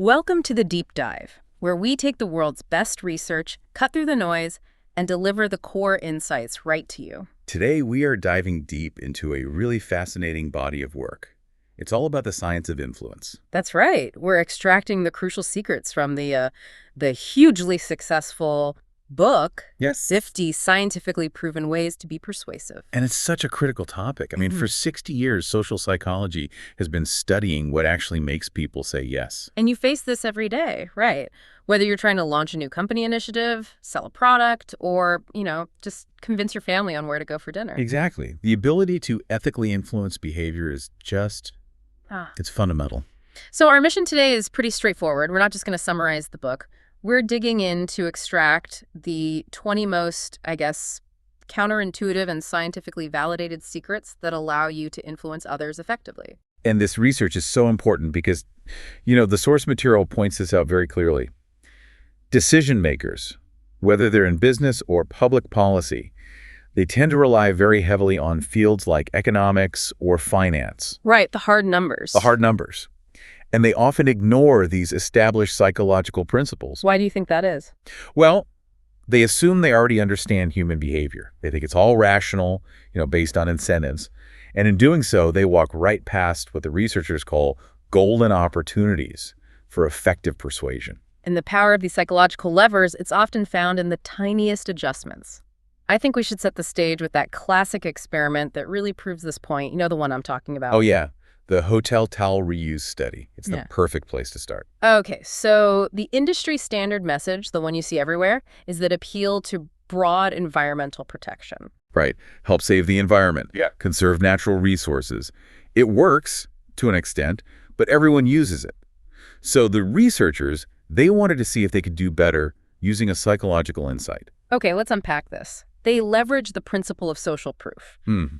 Welcome to the Deep Dive, where we take the world's best research, cut through the noise, and deliver the core insights right to you. Today, we are diving deep into a really fascinating body of work. It's all about the science of influence. That's right. We're extracting the crucial secrets from the hugely successful book, Yes. 50 Scientifically Proven Ways to Be Persuasive. And it's such a critical topic. I mean, for 60 years, social psychology has been studying what actually makes people say yes. And you face this every day, right? Whether you're trying to launch a new company initiative, sell a product, or, just convince your family on where to go for dinner. Exactly. The ability to ethically influence behavior is just, it's fundamental. So our mission today is pretty straightforward. We're not just going to summarize the book. We're digging in to extract the 20 most, counterintuitive and scientifically validated secrets that allow you to influence others effectively. And this research is so important because, the source material points this out very clearly. Decision makers, whether they're in business or public policy, they tend to rely very heavily on fields like economics or finance. Right, the hard numbers. The hard numbers. And they often ignore these established psychological principles. Why do you think that is? Well, they assume they already understand human behavior. They think it's all rational, based on incentives. And in doing so, they walk right past what the researchers call golden opportunities for effective persuasion. In the power of these psychological levers, it's often found in the tiniest adjustments. I think we should set the stage with that classic experiment that really proves this point. You know the one I'm talking about. Oh, yeah. The hotel towel reuse study. It's the perfect place to start. Okay, so the industry standard message, the one you see everywhere, is that appeal to broad environmental protection. Right. Help save the environment. Yeah. Conserve natural resources. It works to an extent, but everyone uses it. So the researchers, they wanted to see if they could do better using a psychological insight. Okay, let's unpack this. They leverage the principle of social proof.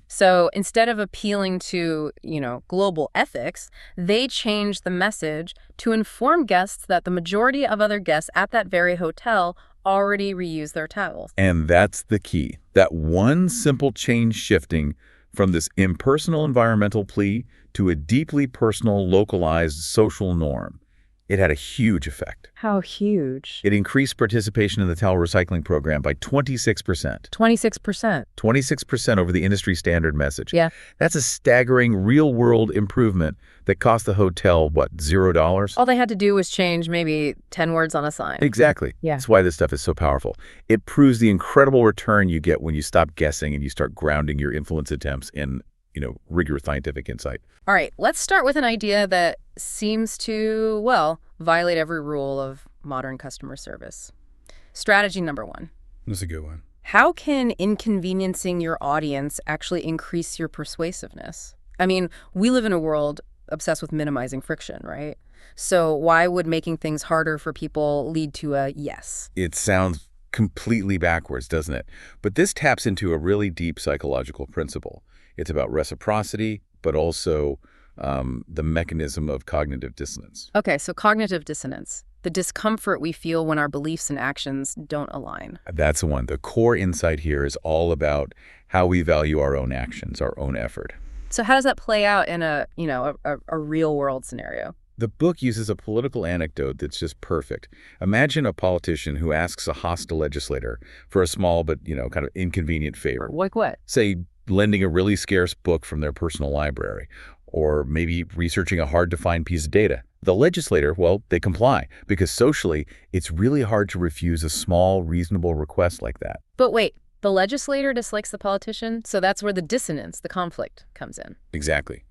So instead of appealing to, global ethics, they changed the message to inform guests that the majority of other guests at that very hotel already reuse their towels. And that's the key. That one simple change shifting from this impersonal environmental plea to a deeply personal, localized social norm. It had a huge effect. How huge? It increased participation in the towel recycling program by 26%. 26%? 26% over the industry standard message. Yeah. That's a staggering real-world improvement that cost the hotel, $0? All they had to do was change maybe 10 words on a sign. Exactly. Yeah. That's why this stuff is so powerful. It proves the incredible return you get when you stop guessing and you start grounding your influence attempts in rigorous scientific insight. All right, let's start with an idea that seems to, violate every rule of modern customer service. Strategy number 1. That's a good one. How can inconveniencing your audience actually increase your persuasiveness? I mean, we live in a world obsessed with minimizing friction, right? So why would making things harder for people lead to a yes? It sounds completely backwards, doesn't it? But this taps into a really deep psychological principle. It's about reciprocity, but also the mechanism of cognitive dissonance. Okay, so cognitive dissonance, the discomfort we feel when our beliefs and actions don't align. That's the one. The core insight here is all about how we value our own actions, our own effort. So how does that play out in a real world scenario? The book uses a political anecdote that's just perfect. Imagine a politician who asks a hostile legislator for a small but, kind of inconvenient favor. Like what? Say, lending a really scarce book from their personal library, or maybe researching a hard-to-find piece of data. The legislator, they comply, because socially, it's really hard to refuse a small, reasonable request like that. But wait, the legislator dislikes the politician, so that's where the dissonance, the conflict, comes in. Exactly.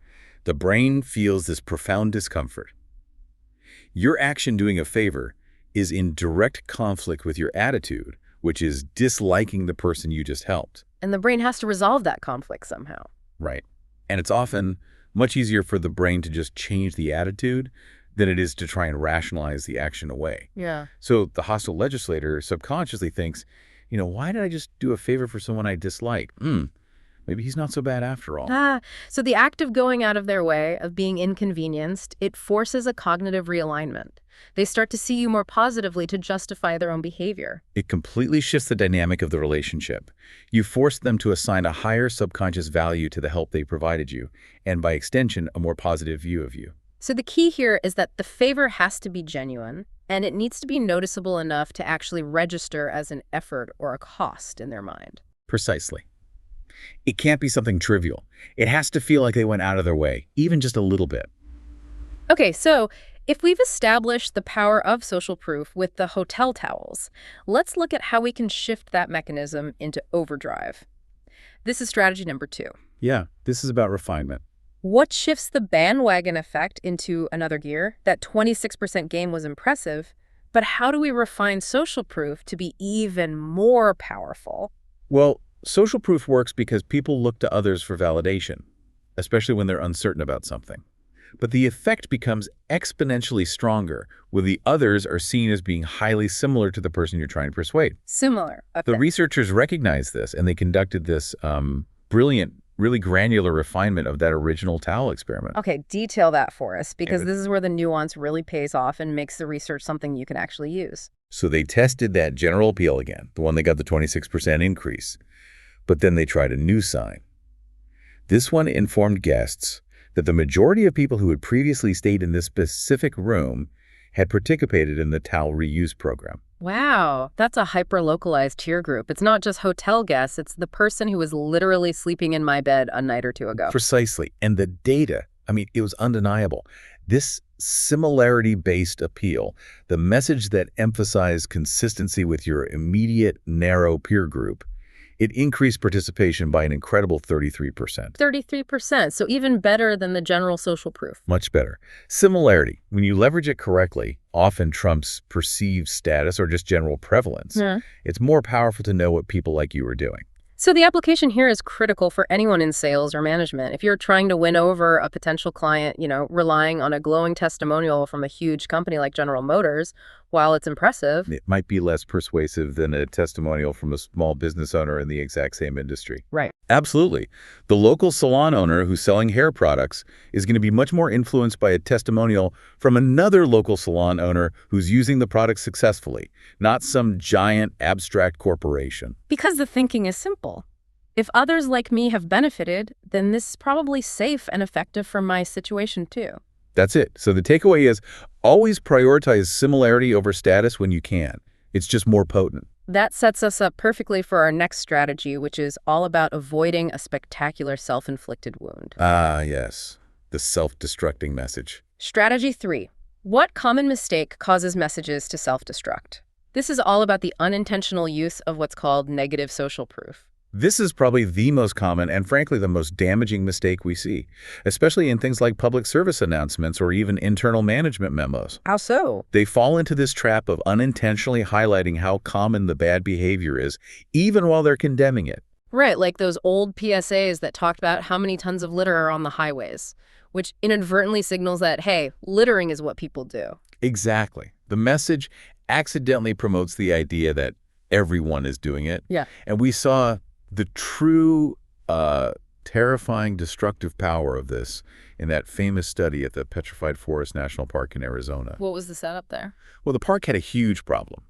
The brain feels this profound discomfort. Your action doing a favor is in direct conflict with your attitude, which is disliking the person you just helped. And the brain has to resolve that conflict somehow. Right. And it's often much easier for the brain to just change the attitude than it is to try and rationalize the action away. Yeah. So the hostile legislator subconsciously thinks, why did I just do a favor for someone I dislike? Maybe he's not so bad after all. So the act of going out of their way, of being inconvenienced, it forces a cognitive realignment. They start to see you more positively to justify their own behavior. It completely shifts the dynamic of the relationship. You force them to assign a higher subconscious value to the help they provided you, and by extension, a more positive view of you. So the key here is that the favor has to be genuine, and it needs to be noticeable enough to actually register as an effort or a cost in their mind. Precisely. It can't be something trivial. It has to feel like they went out of their way, even just a little bit. Okay, so if we've established the power of social proof with the hotel towels, let's look at how we can shift that mechanism into overdrive. This is strategy number 2. Yeah, this is about refinement. What shifts the bandwagon effect into another gear? That 26% gain was impressive, but how do we refine social proof to be even more powerful? Well, social proof works because people look to others for validation, especially when they're uncertain about something. But the effect becomes exponentially stronger when the others are seen as being highly similar to the person you're trying to persuade. Similar. Okay. The researchers recognized this, and they conducted this brilliant, really granular refinement of that original towel experiment. Okay, detail that for us, because this is where the nuance really pays off and makes the research something you can actually use. So they tested that general appeal again, the one that got the 26% increase. But then they tried a new sign. This one informed guests that the majority of people who had previously stayed in this specific room had participated in the towel reuse program. Wow, that's a hyper-localized tier group. It's not just hotel guests, it's the person who was literally sleeping in my bed a night or two ago. Precisely. And the data, it was undeniable. This similarity-based appeal, the message that emphasized consistency with your immediate, narrow peer group, it increased participation by an incredible 33%. 33%, so even better than the general social proof. Much better. Similarity, when you leverage it correctly, often trumps perceived status or just general prevalence. It's more powerful to know what people like you are doing. So the application here is critical for anyone in sales or management. If you're trying to win over a potential client, relying on a glowing testimonial from a huge company like General Motors, while it's impressive, it might be less persuasive than a testimonial from a small business owner in the exact same industry. Right. Absolutely. The local salon owner who's selling hair products is going to be much more influenced by a testimonial from another local salon owner who's using the product successfully, not some giant abstract corporation. Because the thinking is simple. If others like me have benefited, then this is probably safe and effective for my situation too. That's it. So the takeaway is always prioritize similarity over status when you can. It's just more potent. That sets us up perfectly for our next strategy, which is all about avoiding a spectacular self-inflicted wound. Ah, yes. The self-destructing message. Strategy 3. What common mistake causes messages to self-destruct? This is all about the unintentional use of what's called negative social proof. This is probably the most common and frankly the most damaging mistake we see, especially in things like public service announcements or even internal management memos. How so? They fall into this trap of unintentionally highlighting how common the bad behavior is, even while they're condemning it. Right, like those old PSAs that talked about how many tons of litter are on the highways, which inadvertently signals that, hey, littering is what people do. Exactly. The message accidentally promotes the idea that everyone is doing it. Yeah. And we saw the true, terrifying, destructive power of this in that famous study at the Petrified Forest National Park in Arizona. What was the setup there? Well, the park had a huge problem.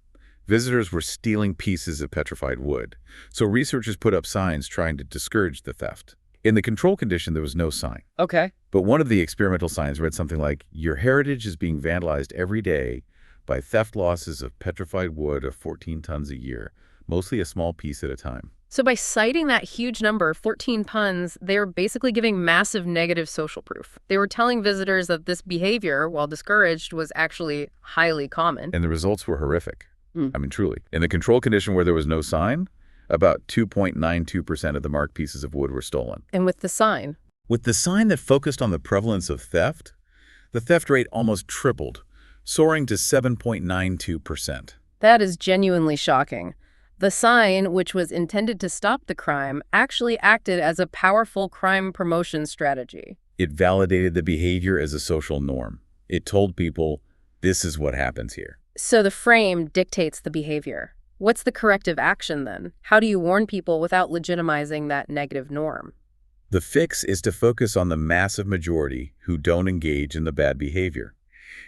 Visitors were stealing pieces of petrified wood, so researchers put up signs trying to discourage the theft. In the control condition, there was no sign. Okay. But one of the experimental signs read something like, "Your heritage is being vandalized every day by theft losses of petrified wood of 14 tons a year, mostly a small piece at a time." So by citing that huge number, 14 tons, they were basically giving massive negative social proof. They were telling visitors that this behavior, while discouraged, was actually highly common. And the results were horrific. Truly. In the control condition where there was no sign, about 2.92% of the marked pieces of wood were stolen. And with the sign? With the sign that focused on the prevalence of theft, the theft rate almost tripled, soaring to 7.92%. That is genuinely shocking. The sign, which was intended to stop the crime, actually acted as a powerful crime promotion strategy. It validated the behavior as a social norm. It told people, this is what happens here. So the frame dictates the behavior. What's the corrective action then? How do you warn people without legitimizing that negative norm? The fix is to focus on the massive majority who don't engage in the bad behavior.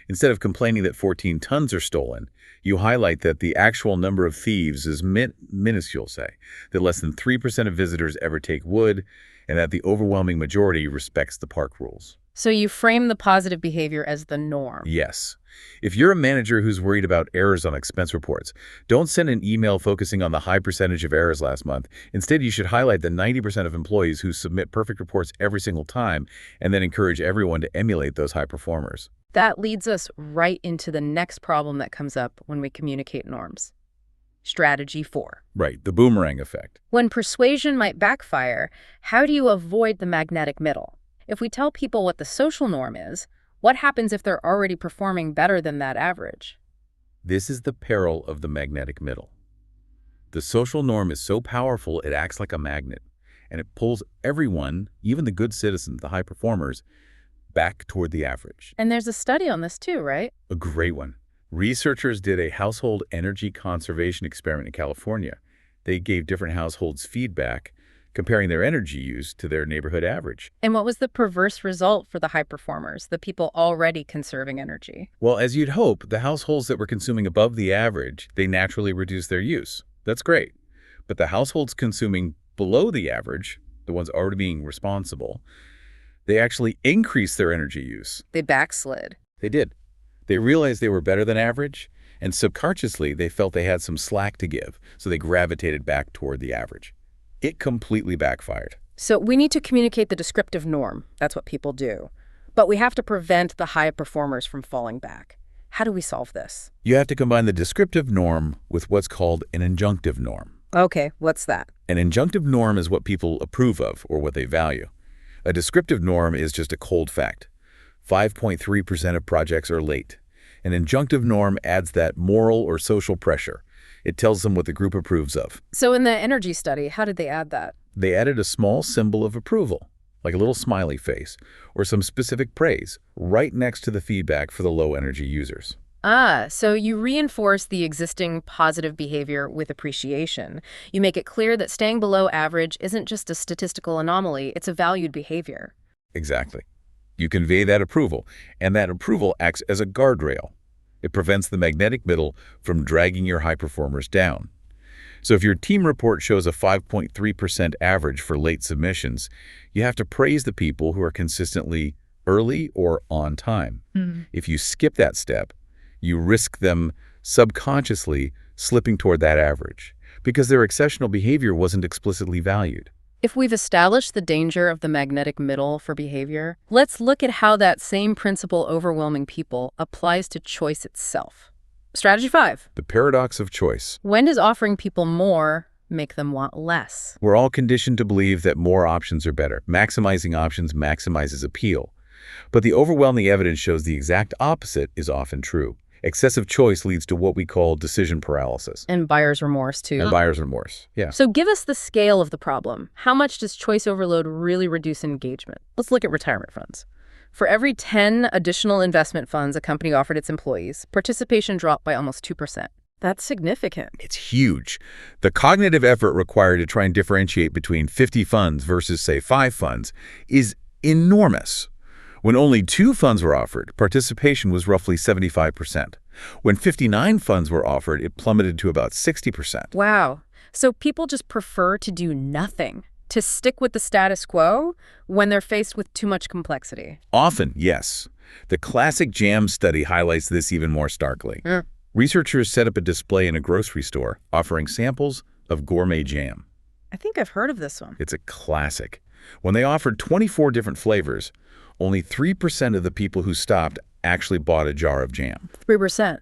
Instead of complaining that 14 tons are stolen, you highlight that the actual number of thieves is minuscule, say, that less than 3% of visitors ever take wood, and that the overwhelming majority respects the park rules. So you frame the positive behavior as the norm. Yes. If you're a manager who's worried about errors on expense reports, don't send an email focusing on the high percentage of errors last month. Instead, you should highlight the 90% of employees who submit perfect reports every single time, and then encourage everyone to emulate those high performers. That leads us right into the next problem that comes up when we communicate norms. Strategy 4. Right, the boomerang effect. When persuasion might backfire, how do you avoid the magnetic middle? If we tell people what the social norm is, what happens if they're already performing better than that average? This is the peril of the magnetic middle. The social norm is so powerful it acts like a magnet, and it pulls everyone, even the good citizens, the high performers, back toward the average. And there's a study on this too, right? A great one. Researchers did a household energy conservation experiment in California. They gave different households feedback, comparing their energy use to their neighborhood average. And what was the perverse result for the high performers, the people already conserving energy? Well, as you'd hope, the households that were consuming above the average, they naturally reduced their use. That's great. But the households consuming below the average, the ones already being responsible, they actually increased their energy use. They backslid. They did. They realized they were better than average, and subconsciously they felt they had some slack to give, so they gravitated back toward the average. It completely backfired. So we need to communicate the descriptive norm. That's what people do. But we have to prevent the high performers from falling back. How do we solve this? You have to combine the descriptive norm with what's called an injunctive norm. Okay, what's that? An injunctive norm is what people approve of or what they value. A descriptive norm is just a cold fact. 5.3% of projects are late. An injunctive norm adds that moral or social pressure. It tells them what the group approves of. So in the energy study, how did they add that? They added a small symbol of approval, like a little smiley face, or some specific praise, right next to the feedback for the low-energy users. So you reinforce the existing positive behavior with appreciation. You make it clear that staying below average isn't just a statistical anomaly, it's a valued behavior. Exactly. You convey that approval, and that approval acts as a guardrail. It prevents the magnetic middle from dragging your high performers down. So if your team report shows a 5.3% average for late submissions, you have to praise the people who are consistently early or on time. If you skip that step, you risk them subconsciously slipping toward that average because their exceptional behavior wasn't explicitly valued. If we've established the danger of the magnetic middle for behavior, let's look at how that same principle overwhelming people applies to choice itself. Strategy 5. The paradox of choice. When does offering people more make them want less? We're all conditioned to believe that more options are better. Maximizing options maximizes appeal. But the overwhelming evidence shows the exact opposite is often true. Excessive choice leads to what we call decision paralysis. And buyer's remorse, too. And buyer's remorse, yeah. So give us the scale of the problem. How much does choice overload really reduce engagement? Let's look at retirement funds. For every 10 additional investment funds a company offered its employees, participation dropped by almost 2%. That's significant. It's huge. The cognitive effort required to try and differentiate between 50 funds versus, say, 5 funds is enormous. When only 2 funds were offered, participation was roughly 75%. When 59 funds were offered, it plummeted to about 60%. Wow. So people just prefer to do nothing, to stick with the status quo when they're faced with too much complexity. Often, yes. The classic jam study highlights this even more starkly. Researchers set up a display in a grocery store offering samples of gourmet jam. I think I've heard of this one. It's a classic. When they offered 24 different flavors, only 3% of the people who stopped actually bought a jar of jam. 3%.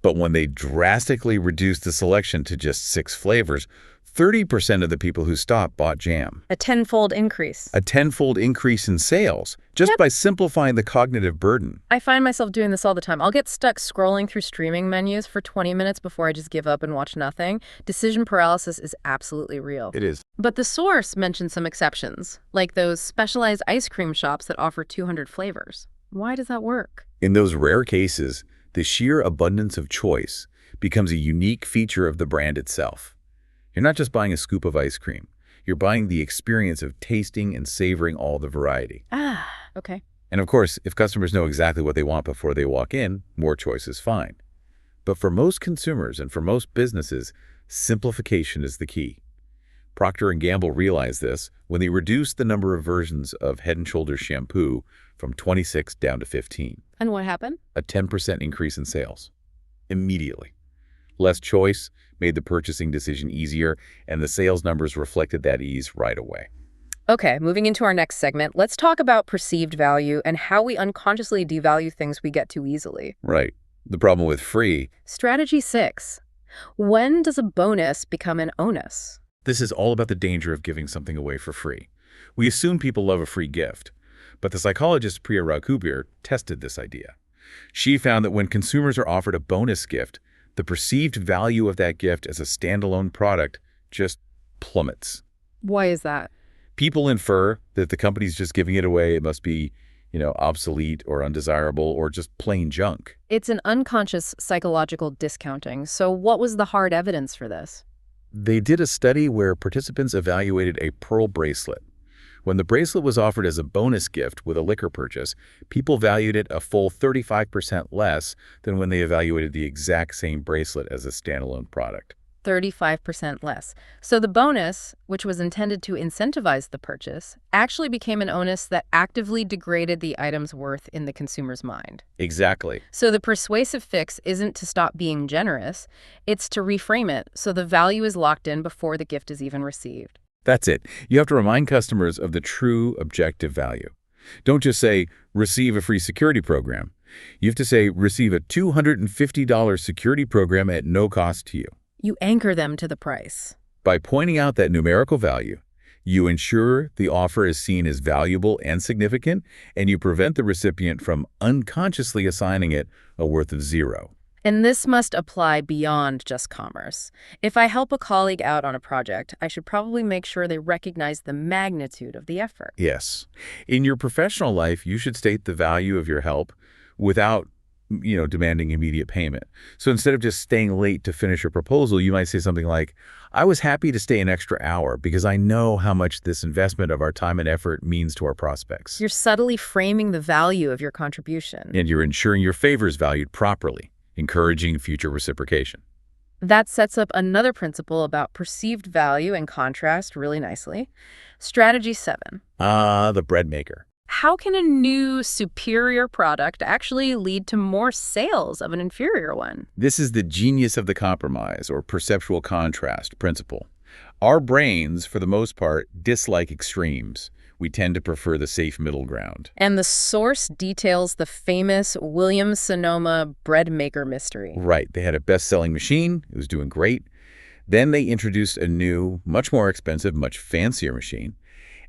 But when they drastically reduced the selection to just 6 flavors, 30% of the people who stopped bought jam. A tenfold increase. A tenfold increase in sales, just by simplifying the cognitive burden. I find myself doing this all the time. I'll get stuck scrolling through streaming menus for 20 minutes before I just give up and watch nothing. Decision paralysis is absolutely real. It is. But the source mentioned some exceptions, like those specialized ice cream shops that offer 200 flavors. Why does that work? In those rare cases, the sheer abundance of choice becomes a unique feature of the brand itself. You're not just buying a scoop of ice cream. You're buying the experience of tasting and savoring all the variety. Okay. And of course, if customers know exactly what they want before they walk in, more choice is fine. But for most consumers and for most businesses, simplification is the key. Procter & Gamble realized this when they reduced the number of versions of Head & Shoulders shampoo from 26 down to 15. And what happened? A 10% increase in sales. Immediately. Less choice made the purchasing decision easier, and the sales numbers reflected that ease right away. Okay, moving into our next segment, let's talk about perceived value and how we unconsciously devalue things we get too easily. Right. The problem with free. Strategy 6. When does a bonus become an onus? This is all about the danger of giving something away for free. We assume people love a free gift, but the psychologist Priya Raghubir tested this idea. She found that when consumers are offered a bonus gift, the perceived value of that gift as a standalone product just plummets. Why is that? People infer that the company's just giving it away. It must be, obsolete or undesirable or just plain junk. It's an unconscious psychological discounting. So what was the hard evidence for this? They did a study where participants evaluated a pearl bracelet. When the bracelet was offered as a bonus gift with a liquor purchase, people valued it a full 35% less than when they evaluated the exact same bracelet as a standalone product. 35% less. So the bonus, which was intended to incentivize the purchase, actually became an onus that actively degraded the item's worth in the consumer's mind. Exactly. So the persuasive fix isn't to stop being generous, it's to reframe it so the value is locked in before the gift is even received. That's it. You have to remind customers of the true objective value. Don't just say, receive a free security program. You have to say, receive a $250 security program at no cost to you. You anchor them to the price. By pointing out that numerical value, you ensure the offer is seen as valuable and significant, and you prevent the recipient from unconsciously assigning it a worth of zero. And this must apply beyond just commerce. If I help a colleague out on a project, I should probably make sure they recognize the magnitude of the effort. Yes. In your professional life, you should state the value of your help without demanding immediate payment. So instead of just staying late to finish a proposal, you might say something like, I was happy to stay an extra hour because I know how much this investment of our time and effort means to our prospects. You're subtly framing the value of your contribution. And you're ensuring your favor is valued properly, encouraging future reciprocation. That sets up another principle about perceived value and contrast really nicely. Strategy 7. The bread maker. How can a new, superior product actually lead to more sales of an inferior one? This is the genius of the compromise, or perceptual contrast principle. Our brains, for the most part, dislike extremes. We tend to prefer the safe middle ground. And the source details the famous Williams-Sonoma bread maker mystery. Right. They had a best-selling machine. It was doing great. Then they introduced a new, much more expensive, much fancier machine.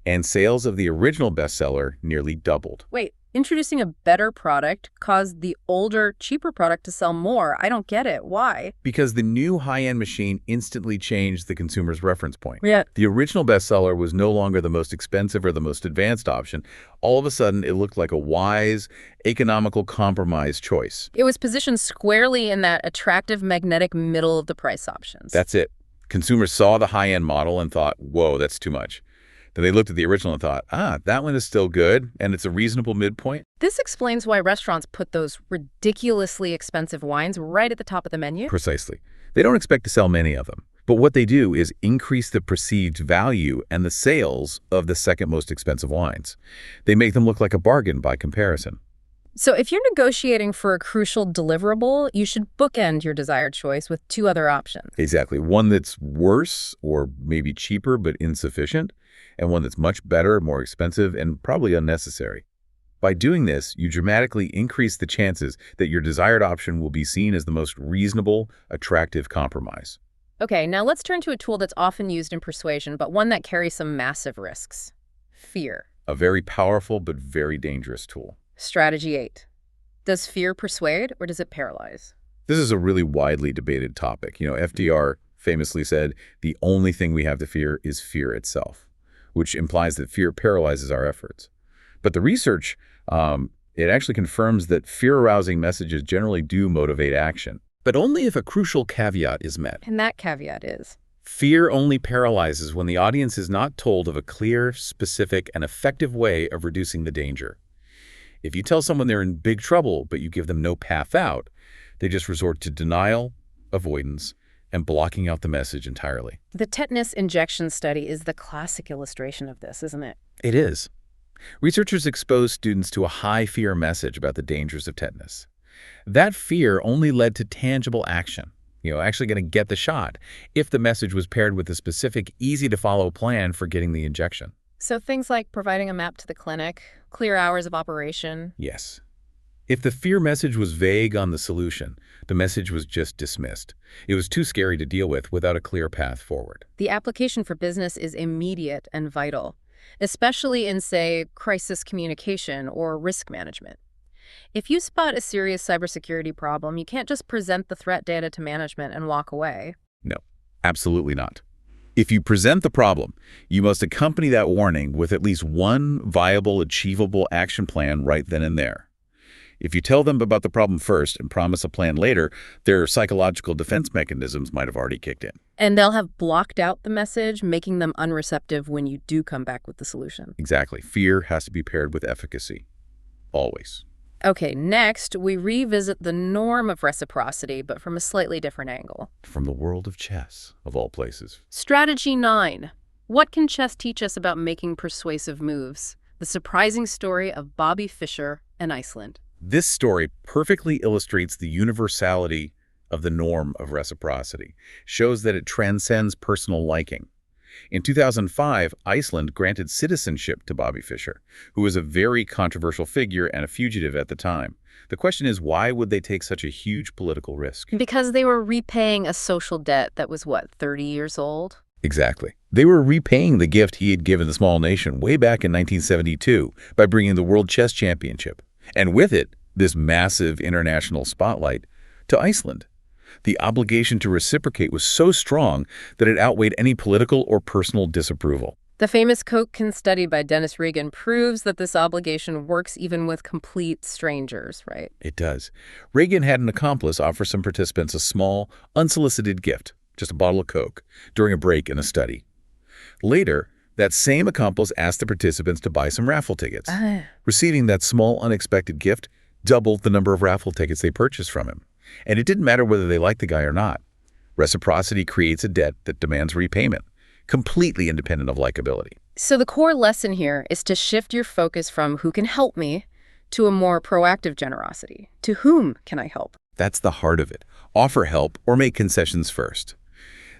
And sales of the original bestseller nearly doubled. Wait, introducing a better product caused the older, cheaper product to sell more. I don't get it. Why? Because the new high-end machine instantly changed the consumer's reference point. Yeah. The original bestseller was no longer the most expensive or the most advanced option. All of a sudden, it looked like a wise, economical compromise choice. It was positioned squarely in that attractive, magnetic middle of the price options. That's it. Consumers saw the high-end model and thought, whoa, that's too much. Then they looked at the original and thought, that one is still good, and it's a reasonable midpoint. This explains why restaurants put those ridiculously expensive wines right at the top of the menu. Precisely. They don't expect to sell many of them. But what they do is increase the perceived value and the sales of the second most expensive wines. They make them look like a bargain by comparison. So if you're negotiating for a crucial deliverable, you should bookend your desired choice with two other options. Exactly. One that's worse or maybe cheaper but insufficient, and one that's much better, more expensive, and probably unnecessary. By doing this, you dramatically increase the chances that your desired option will be seen as the most reasonable, attractive compromise. Okay, now let's turn to a tool that's often used in persuasion, but one that carries some massive risks. Fear. A very powerful but very dangerous tool. Strategy 8. Does fear persuade or does it paralyze? This is a really widely debated topic. FDR famously said, the only thing we have to fear is fear itself, which implies that fear paralyzes our efforts. But the research, it actually confirms that fear-arousing messages generally do motivate action, but only if a crucial caveat is met. And that caveat is? Fear only paralyzes when the audience is not told of a clear, specific, and effective way of reducing the danger. If you tell someone they're in big trouble, but you give them no path out, they just resort to denial, avoidance, and blocking out the message entirely. The tetanus injection study is the classic illustration of this, isn't it? It is. Researchers exposed students to a high-fear message about the dangers of tetanus. That fear only led to tangible action, actually going to get the shot, if the message was paired with a specific, easy-to-follow plan for getting the injection. So things like providing a map to the clinic, clear hours of operation. Yes. If the fear message was vague on the solution, the message was just dismissed. It was too scary to deal with without a clear path forward. The application for business is immediate and vital, especially in, say, crisis communication or risk management. If you spot a serious cybersecurity problem, you can't just present the threat data to management and walk away. No, absolutely not. If you present the problem, you must accompany that warning with at least one viable, achievable action plan right then and there. If you tell them about the problem first and promise a plan later, their psychological defense mechanisms might have already kicked in. And they'll have blocked out the message, making them unreceptive when you do come back with the solution. Exactly. Fear has to be paired with efficacy. Always. Okay, next, we revisit the norm of reciprocity, but from a slightly different angle. From the world of chess, of all places. Strategy 9. What can chess teach us about making persuasive moves? The surprising story of Bobby Fischer and Iceland. This story perfectly illustrates the universality of the norm of reciprocity, shows that it transcends personal liking. In 2005, Iceland granted citizenship to Bobby Fischer, who was a very controversial figure and a fugitive at the time. The question is, why would they take such a huge political risk? Because they were repaying a social debt that was, 30 years old? Exactly. They were repaying the gift he had given the small nation way back in 1972 by bringing the World Chess Championship. And with it, this massive international spotlight to Iceland. The obligation to reciprocate was so strong that it outweighed any political or personal disapproval. The famous Kochkin study by Dennis Regan proves that this obligation works even with complete strangers, right? It does. Regan had an accomplice offer some participants a small, unsolicited gift, just a bottle of Coke, during a break in a study. Later, that same accomplice asked the participants to buy some raffle tickets. Receiving that small, unexpected gift doubled the number of raffle tickets they purchased from him. And it didn't matter whether they liked the guy or not. Reciprocity creates a debt that demands repayment, completely independent of likability. So the core lesson here is to shift your focus from who can help me to a more proactive generosity. To whom can I help? That's the heart of it. Offer help or make concessions first.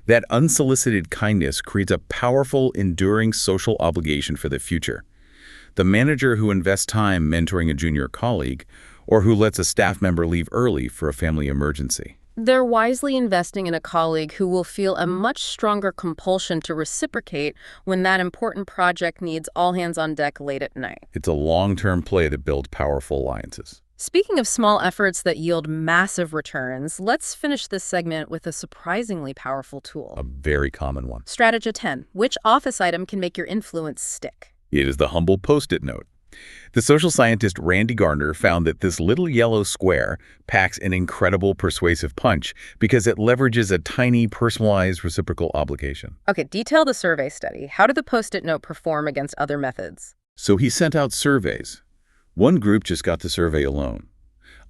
That unsolicited kindness creates a powerful, enduring social obligation for the future. The manager who invests time mentoring a junior colleague, or who lets a staff member leave early for a family emergency. They're wisely investing in a colleague who will feel a much stronger compulsion to reciprocate when that important project needs all hands on deck late at night. It's a long-term play that builds powerful alliances. Speaking of small efforts that yield massive returns, let's finish this segment with a surprisingly powerful tool. A very common one. Strategy 10. Which office item can make your influence stick? It is the humble Post-it note. The social scientist Randy Gardner found that this little yellow square packs an incredible persuasive punch because it leverages a tiny, personalized reciprocal obligation. Okay, detail the survey study. How did the Post-it note perform against other methods? So he sent out surveys. One group just got the survey alone.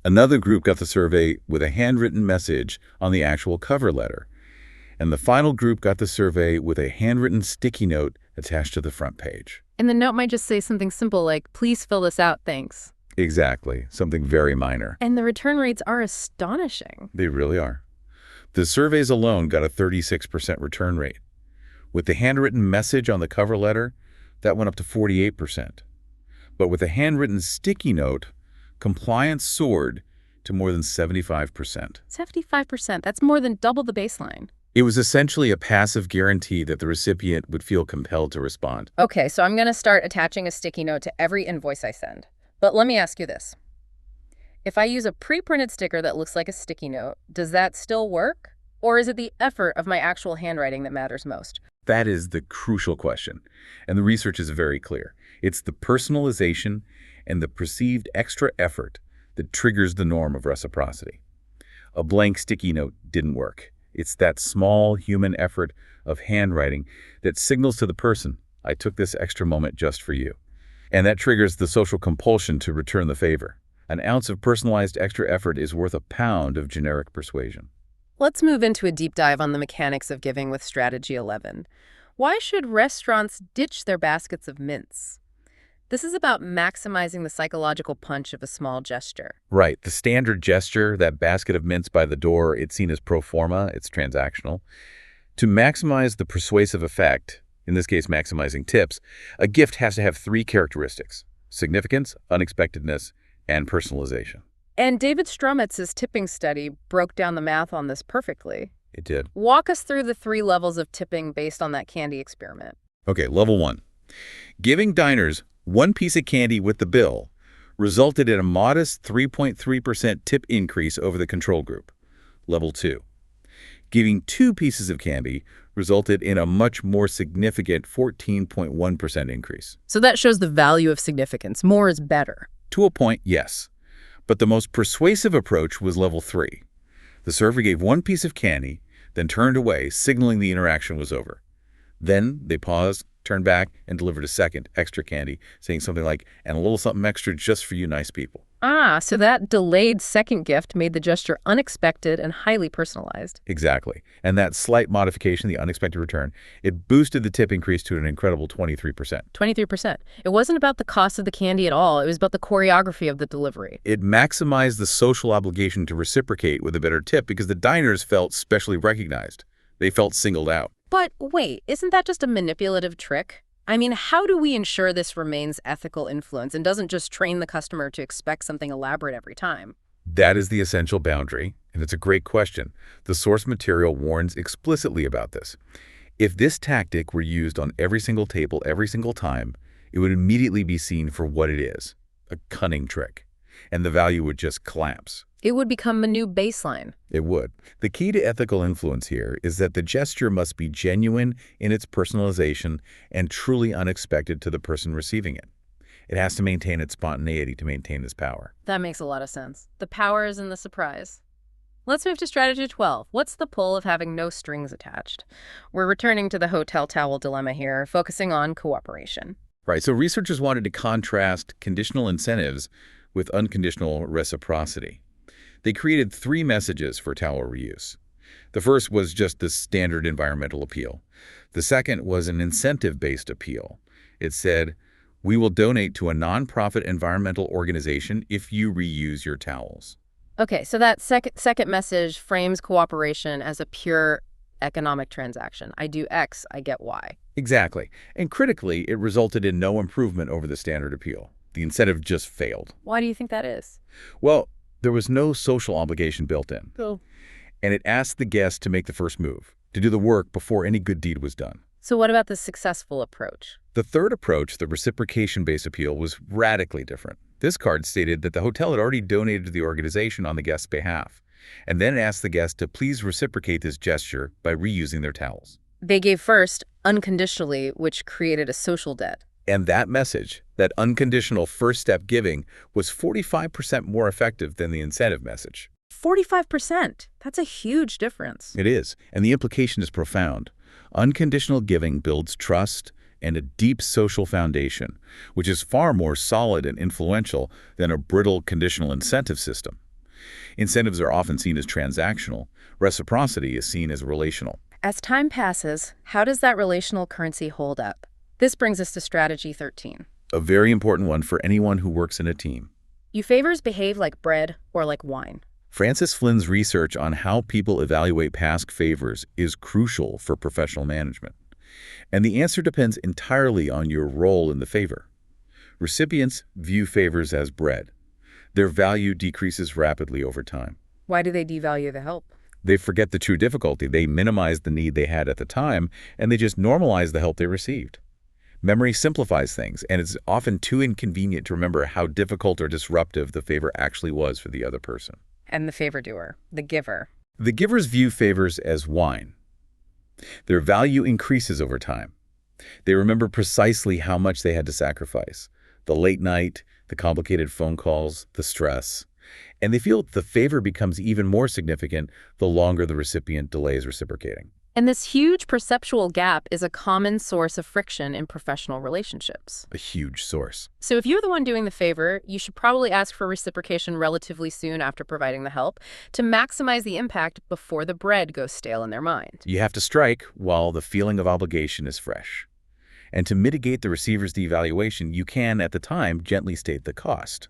Another group got the survey with a handwritten message on the actual cover letter. And the final group got the survey with a handwritten sticky note attached to the front page. And the note might just say something simple like, please fill this out, thanks. Exactly. Something very minor. And the return rates are astonishing. They really are. The surveys alone got a 36% return rate. With the handwritten message on the cover letter, that went up to 48%. But with a handwritten sticky note, compliance soared to more than 75%. 75%. That's more than double the baseline. It was essentially a passive guarantee that the recipient would feel compelled to respond. Okay, so I'm going to start attaching a sticky note to every invoice I send. But let me ask you this. If I use a pre-printed sticker that looks like a sticky note, does that still work? Or is it the effort of my actual handwriting that matters most? That is the crucial question, and the research is very clear. It's the personalization and the perceived extra effort that triggers the norm of reciprocity. A blank sticky note didn't work. It's that small human effort of handwriting that signals to the person, I took this extra moment just for you. And that triggers the social compulsion to return the favor. An ounce of personalized extra effort is worth a pound of generic persuasion. Let's move into a deep dive on the mechanics of giving with Strategy 11. Why should restaurants ditch their baskets of mints? This is about maximizing the psychological punch of a small gesture. Right. The standard gesture, that basket of mints by the door, it's seen as pro forma, it's transactional. To maximize the persuasive effect, in this case maximizing tips, a gift has to have three characteristics: significance, unexpectedness, and personalization. And David Strumitz's tipping study broke down the math on this perfectly. It did. Walk us through the 3 levels of tipping based on that candy experiment. Okay, level 1. Giving diners one piece of candy with the bill resulted in a modest 3.3% tip increase over the control group. Level 2. Giving 2 pieces of candy resulted in a much more significant 14.1% increase. So that shows the value of significance. More is better. To a point, yes. But the most persuasive approach was level 3. The server gave 1 piece of candy, then turned away, signaling the interaction was over. Then they paused, turned back, and delivered a second, extra candy, saying something like, "and a little something extra just for you nice people." So that delayed second gift made the gesture unexpected and highly personalized. Exactly. And that slight modification, the unexpected return, it boosted the tip increase to an incredible 23%. 23%. It wasn't about the cost of the candy at all. It was about the choreography of the delivery. It maximized the social obligation to reciprocate with a better tip because the diners felt specially recognized. They felt singled out. But wait, isn't that just a manipulative trick? I mean, how do we ensure this remains ethical influence and doesn't just train the customer to expect something elaborate every time? That is the essential boundary, and it's a great question. The source material warns explicitly about this. If this tactic were used on every single table every single time, it would immediately be seen for what it is, a cunning trick, and the value would just collapse. It would become a new baseline. It would. The key to ethical influence here is that the gesture must be genuine in its personalization and truly unexpected to the person receiving it. It has to maintain its spontaneity to maintain its power. That makes a lot of sense. The power is in the surprise. Let's move to strategy 12. What's the pull of having no strings attached? We're returning to the hotel towel dilemma here, focusing on cooperation. Right, so researchers wanted to contrast conditional incentives with unconditional reciprocity. They created 3 messages for towel reuse. The first was just the standard environmental appeal. The second was an incentive-based appeal. It said, "We will donate to a nonprofit environmental organization if you reuse your towels." Okay, so that second message frames cooperation as a pure economic transaction. I do X, I get Y. Exactly. And critically, it resulted in no improvement over the standard appeal. The incentive just failed. Why do you think that is? Well, there was no social obligation built in. Oh. And it asked the guest to make the first move, to do the work before any good deed was done. So what about the successful approach? The third approach, the reciprocation-based appeal, was radically different. This card stated that the hotel had already donated to the organization on the guest's behalf, and then asked the guest to please reciprocate this gesture by reusing their towels. They gave first, unconditionally, which created a social debt. And that message, that unconditional first-step giving, was 45% more effective than the incentive message. 45%. That's a huge difference. It is, and the implication is profound. Unconditional giving builds trust and a deep social foundation, which is far more solid and influential than a brittle conditional incentive system. Incentives are often seen as transactional. Reciprocity is seen as relational. As time passes, how does that relational currency hold up? This brings us to strategy 13. A very important one for anyone who works in a team. You favors behave like bread or like wine. Francis Flynn's research on how people evaluate past favors is crucial for professional management. And the answer depends entirely on your role in the favor. Recipients view favors as bread. Their value decreases rapidly over time. Why do they devalue the help? They forget the true difficulty. They minimize the need they had at the time, and they just normalize the help they received. Memory simplifies things, and it's often too inconvenient to remember how difficult or disruptive the favor actually was for the other person. And the favor doer, the giver. The givers view favors as wine. Their value increases over time. They remember precisely how much they had to sacrifice, the late night, the complicated phone calls, the stress. And they feel the favor becomes even more significant the longer the recipient delays reciprocating. And this huge perceptual gap is a common source of friction in professional relationships. A huge source. So if you're the one doing the favor, you should probably ask for reciprocation relatively soon after providing the help to maximize the impact before the bread goes stale in their mind. You have to strike while the feeling of obligation is fresh. And to mitigate the receiver's devaluation, you can, at the time, gently state the cost.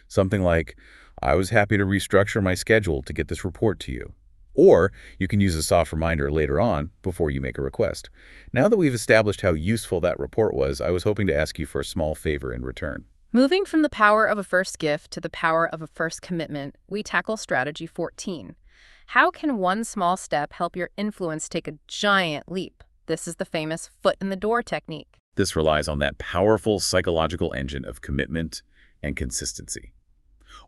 Something like, I was happy to restructure my schedule to get this report to you. Or you can use a soft reminder later on before you make a request. Now that we've established how useful that report was, I was hoping to ask you for a small favor in return. Moving from the power of a first gift to the power of a first commitment, we tackle strategy 14. How can one small step help your influence take a giant leap? This is the famous foot in the door technique. This relies on that powerful psychological engine of commitment and consistency.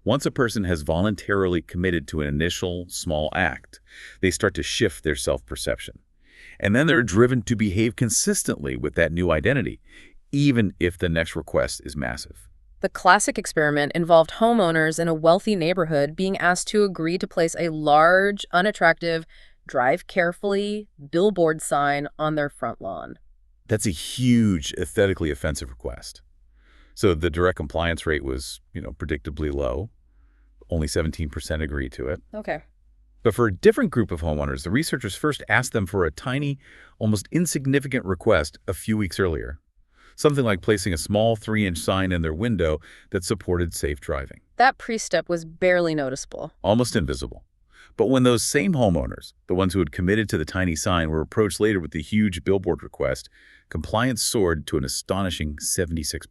Once a person has voluntarily committed to an initial small act, they start to shift their self-perception. And then they're driven to behave consistently with that new identity, even if the next request is massive. The classic experiment involved homeowners in a wealthy neighborhood being asked to agree to place a large, unattractive, drive carefully billboard sign on their front lawn. That's a huge, aesthetically offensive request. So the direct compliance rate was, predictably low. Only 17% agreed to it. Okay. But for a different group of homeowners, the researchers first asked them for a tiny, almost insignificant request a few weeks earlier. Something like placing a small 3-inch sign in their window that supported safe driving. That pre-step was barely noticeable. Almost invisible. But when those same homeowners, the ones who had committed to the tiny sign, were approached later with the huge billboard request, compliance soared to an astonishing 76%.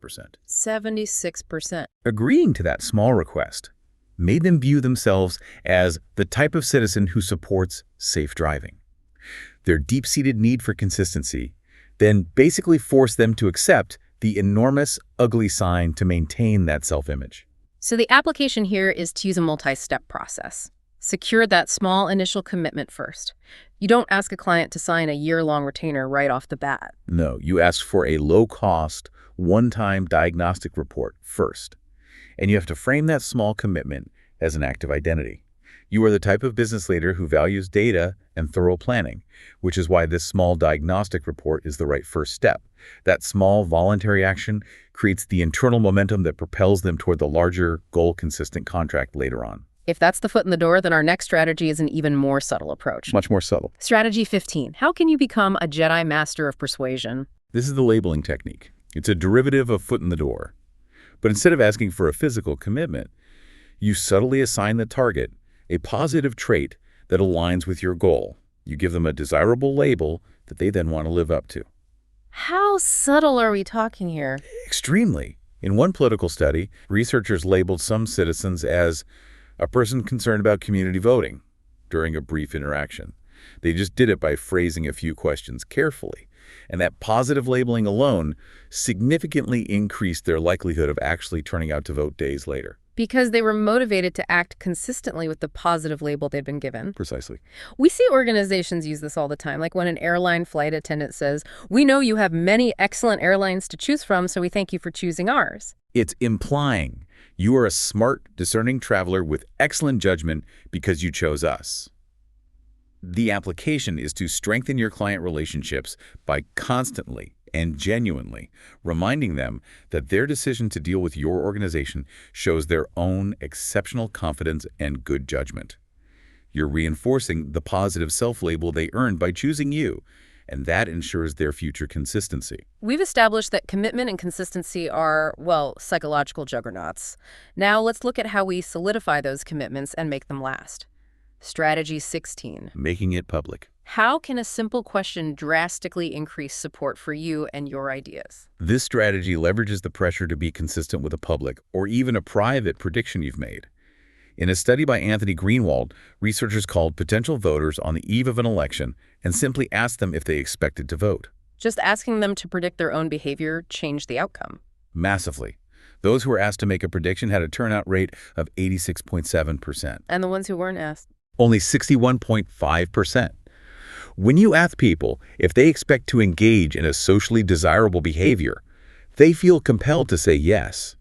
76%. Agreeing to that small request made them view themselves as the type of citizen who supports safe driving. Their deep-seated need for consistency then basically forced them to accept the enormous, ugly sign to maintain that self-image. So the application here is to use a multi-step process. Secure that small initial commitment first. You don't ask a client to sign a year-long retainer right off the bat. No, you ask for a low-cost, one-time diagnostic report first. And you have to frame that small commitment as an act of identity. You are the type of business leader who values data and thorough planning, which is why this small diagnostic report is the right first step. That small voluntary action creates the internal momentum that propels them toward the larger, goal-consistent contract later on. If that's the foot in the door, then our next strategy is an even more subtle approach. Much more subtle. Strategy 15. How can you become a Jedi master of persuasion? This is the labeling technique. It's a derivative of foot in the door. But instead of asking for a physical commitment, you subtly assign the target a positive trait that aligns with your goal. You give them a desirable label that they then want to live up to. How subtle are we talking here? Extremely. In one political study, researchers labeled some citizens as a person concerned about community voting during a brief interaction. They just did it by phrasing a few questions carefully. And that positive labeling alone significantly increased their likelihood of actually turning out to vote days later. Because they were motivated to act consistently with the positive label they'd been given. Precisely. We see organizations use this all the time, like when an airline flight attendant says, "We know you have many excellent airlines to choose from, so we thank you for choosing ours." It's implying you are a smart, discerning traveler with excellent judgment because you chose us. The application is to strengthen your client relationships by constantly and genuinely reminding them that their decision to deal with your organization shows their own exceptional confidence and good judgment. You're reinforcing the positive self-label they earned by choosing you, and that ensures their future consistency. We've established that commitment and consistency are, well, psychological juggernauts. Now let's look at how we solidify those commitments and make them last. Strategy 16. Making it public. How can a simple question drastically increase support for you and your ideas? This strategy leverages the pressure to be consistent with a public or even a private prediction you've made. In a study by Anthony Greenwald, researchers called potential voters on the eve of an election and simply asked them if they expected to vote. Just asking them to predict their own behavior changed the outcome. Massively. Those who were asked to make a prediction had a turnout rate of 86.7%. And the ones who weren't asked? Only 61.5%. When you ask people if they expect to engage in a socially desirable behavior, they feel compelled to say yes.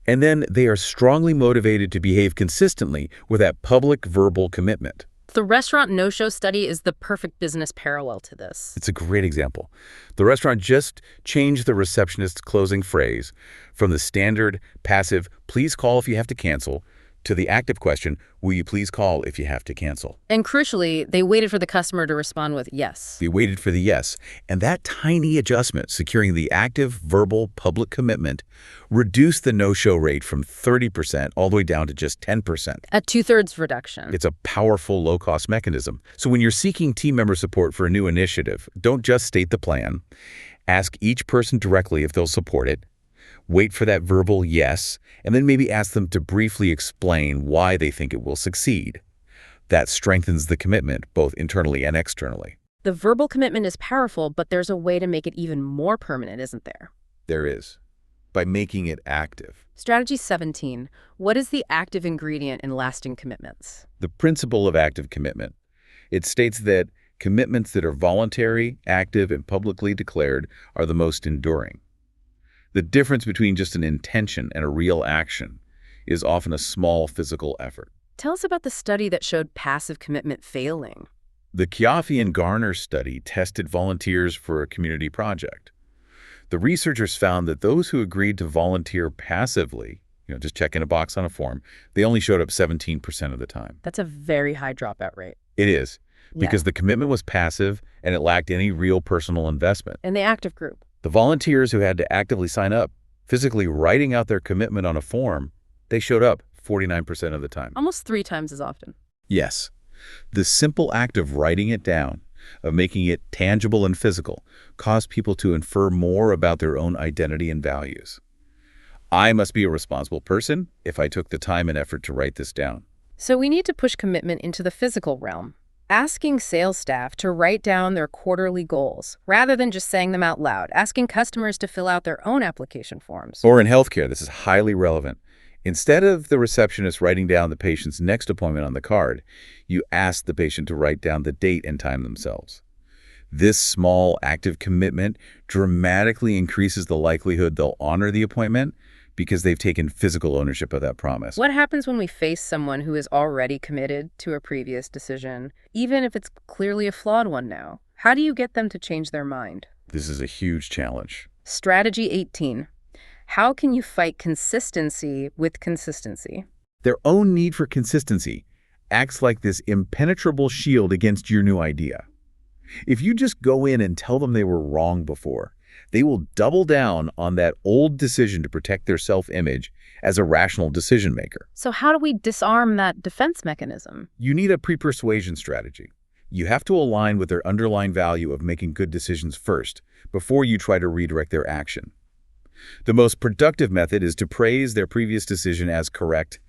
And then they are strongly motivated to behave consistently with that public verbal commitment. The restaurant no-show study is the perfect business parallel to this. It's a great example. The restaurant just changed the receptionist's closing phrase from the standard passive, please call if you have to cancel, to the active question, will you please call if you have to cancel? And crucially, they waited for the customer to respond with yes. They waited for the yes. And that tiny adjustment, securing the active, verbal, public commitment, reduced the no-show rate from 30% all the way down to just 10%. A two-thirds reduction. It's a powerful, low-cost mechanism. So when you're seeking team member support for a new initiative, don't just state the plan. Ask each person directly if they'll support it. Wait for that verbal yes, and then maybe ask them to briefly explain why they think it will succeed. That strengthens the commitment, both internally and externally. The verbal commitment is powerful, but there's a way to make it even more permanent, isn't there? There is. By making it active. Strategy 17. What is the active ingredient in lasting commitments? The principle of active commitment. It states that commitments that are voluntary, active, and publicly declared are the most enduring. The difference between just an intention and a real action is often a small physical effort. Tell us about the study that showed passive commitment failing. The Chiaffi and Garner study tested volunteers for a community project. The researchers found that those who agreed to volunteer passively, just checking a box on a form, they only showed up 17% of the time. That's a very high dropout rate. It is, because the commitment was passive and it lacked any real personal investment. In the active group. The volunteers who had to actively sign up, physically writing out their commitment on a form, they showed up 49% of the time. Almost 3 times as often. Yes. The simple act of writing it down, of making it tangible and physical, caused people to infer more about their own identity and values. I must be a responsible person if I took the time and effort to write this down. So we need to push commitment into the physical realm. Asking sales staff to write down their quarterly goals, rather than just saying them out loud. Asking customers to fill out their own application forms. Or in healthcare, this is highly relevant. Instead of the receptionist writing down the patient's next appointment on the card, you ask the patient to write down the date and time themselves. This small active commitment dramatically increases the likelihood they'll honor the appointment because they've taken physical ownership of that promise. What happens when we face someone who is already committed to a previous decision, even if it's clearly a flawed one now? How do you get them to change their mind? This is a huge challenge. Strategy 18. How can you fight consistency with consistency? Their own need for consistency acts like this impenetrable shield against your new idea. If you just go in and tell them they were wrong before, they will double down on that old decision to protect their self-image as a rational decision maker. So how do we disarm that defense mechanism? You need a pre-persuasion strategy. You have to align with their underlying value of making good decisions first, before you try to redirect their action. The most productive method is to praise their previous decision as correct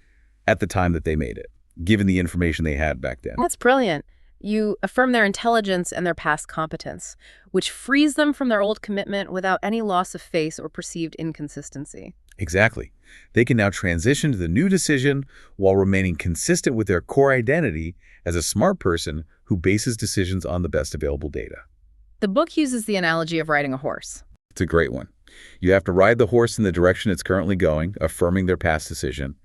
at the time that they made it, given the information they had back then. That's brilliant. You affirm their intelligence and their past competence, which frees them from their old commitment without any loss of face or perceived inconsistency. Exactly. They can now transition to the new decision while remaining consistent with their core identity as a smart person who bases decisions on the best available data. The book uses the analogy of riding a horse. It's a great one. You have to ride the horse in the direction it's currently going, affirming their past decision,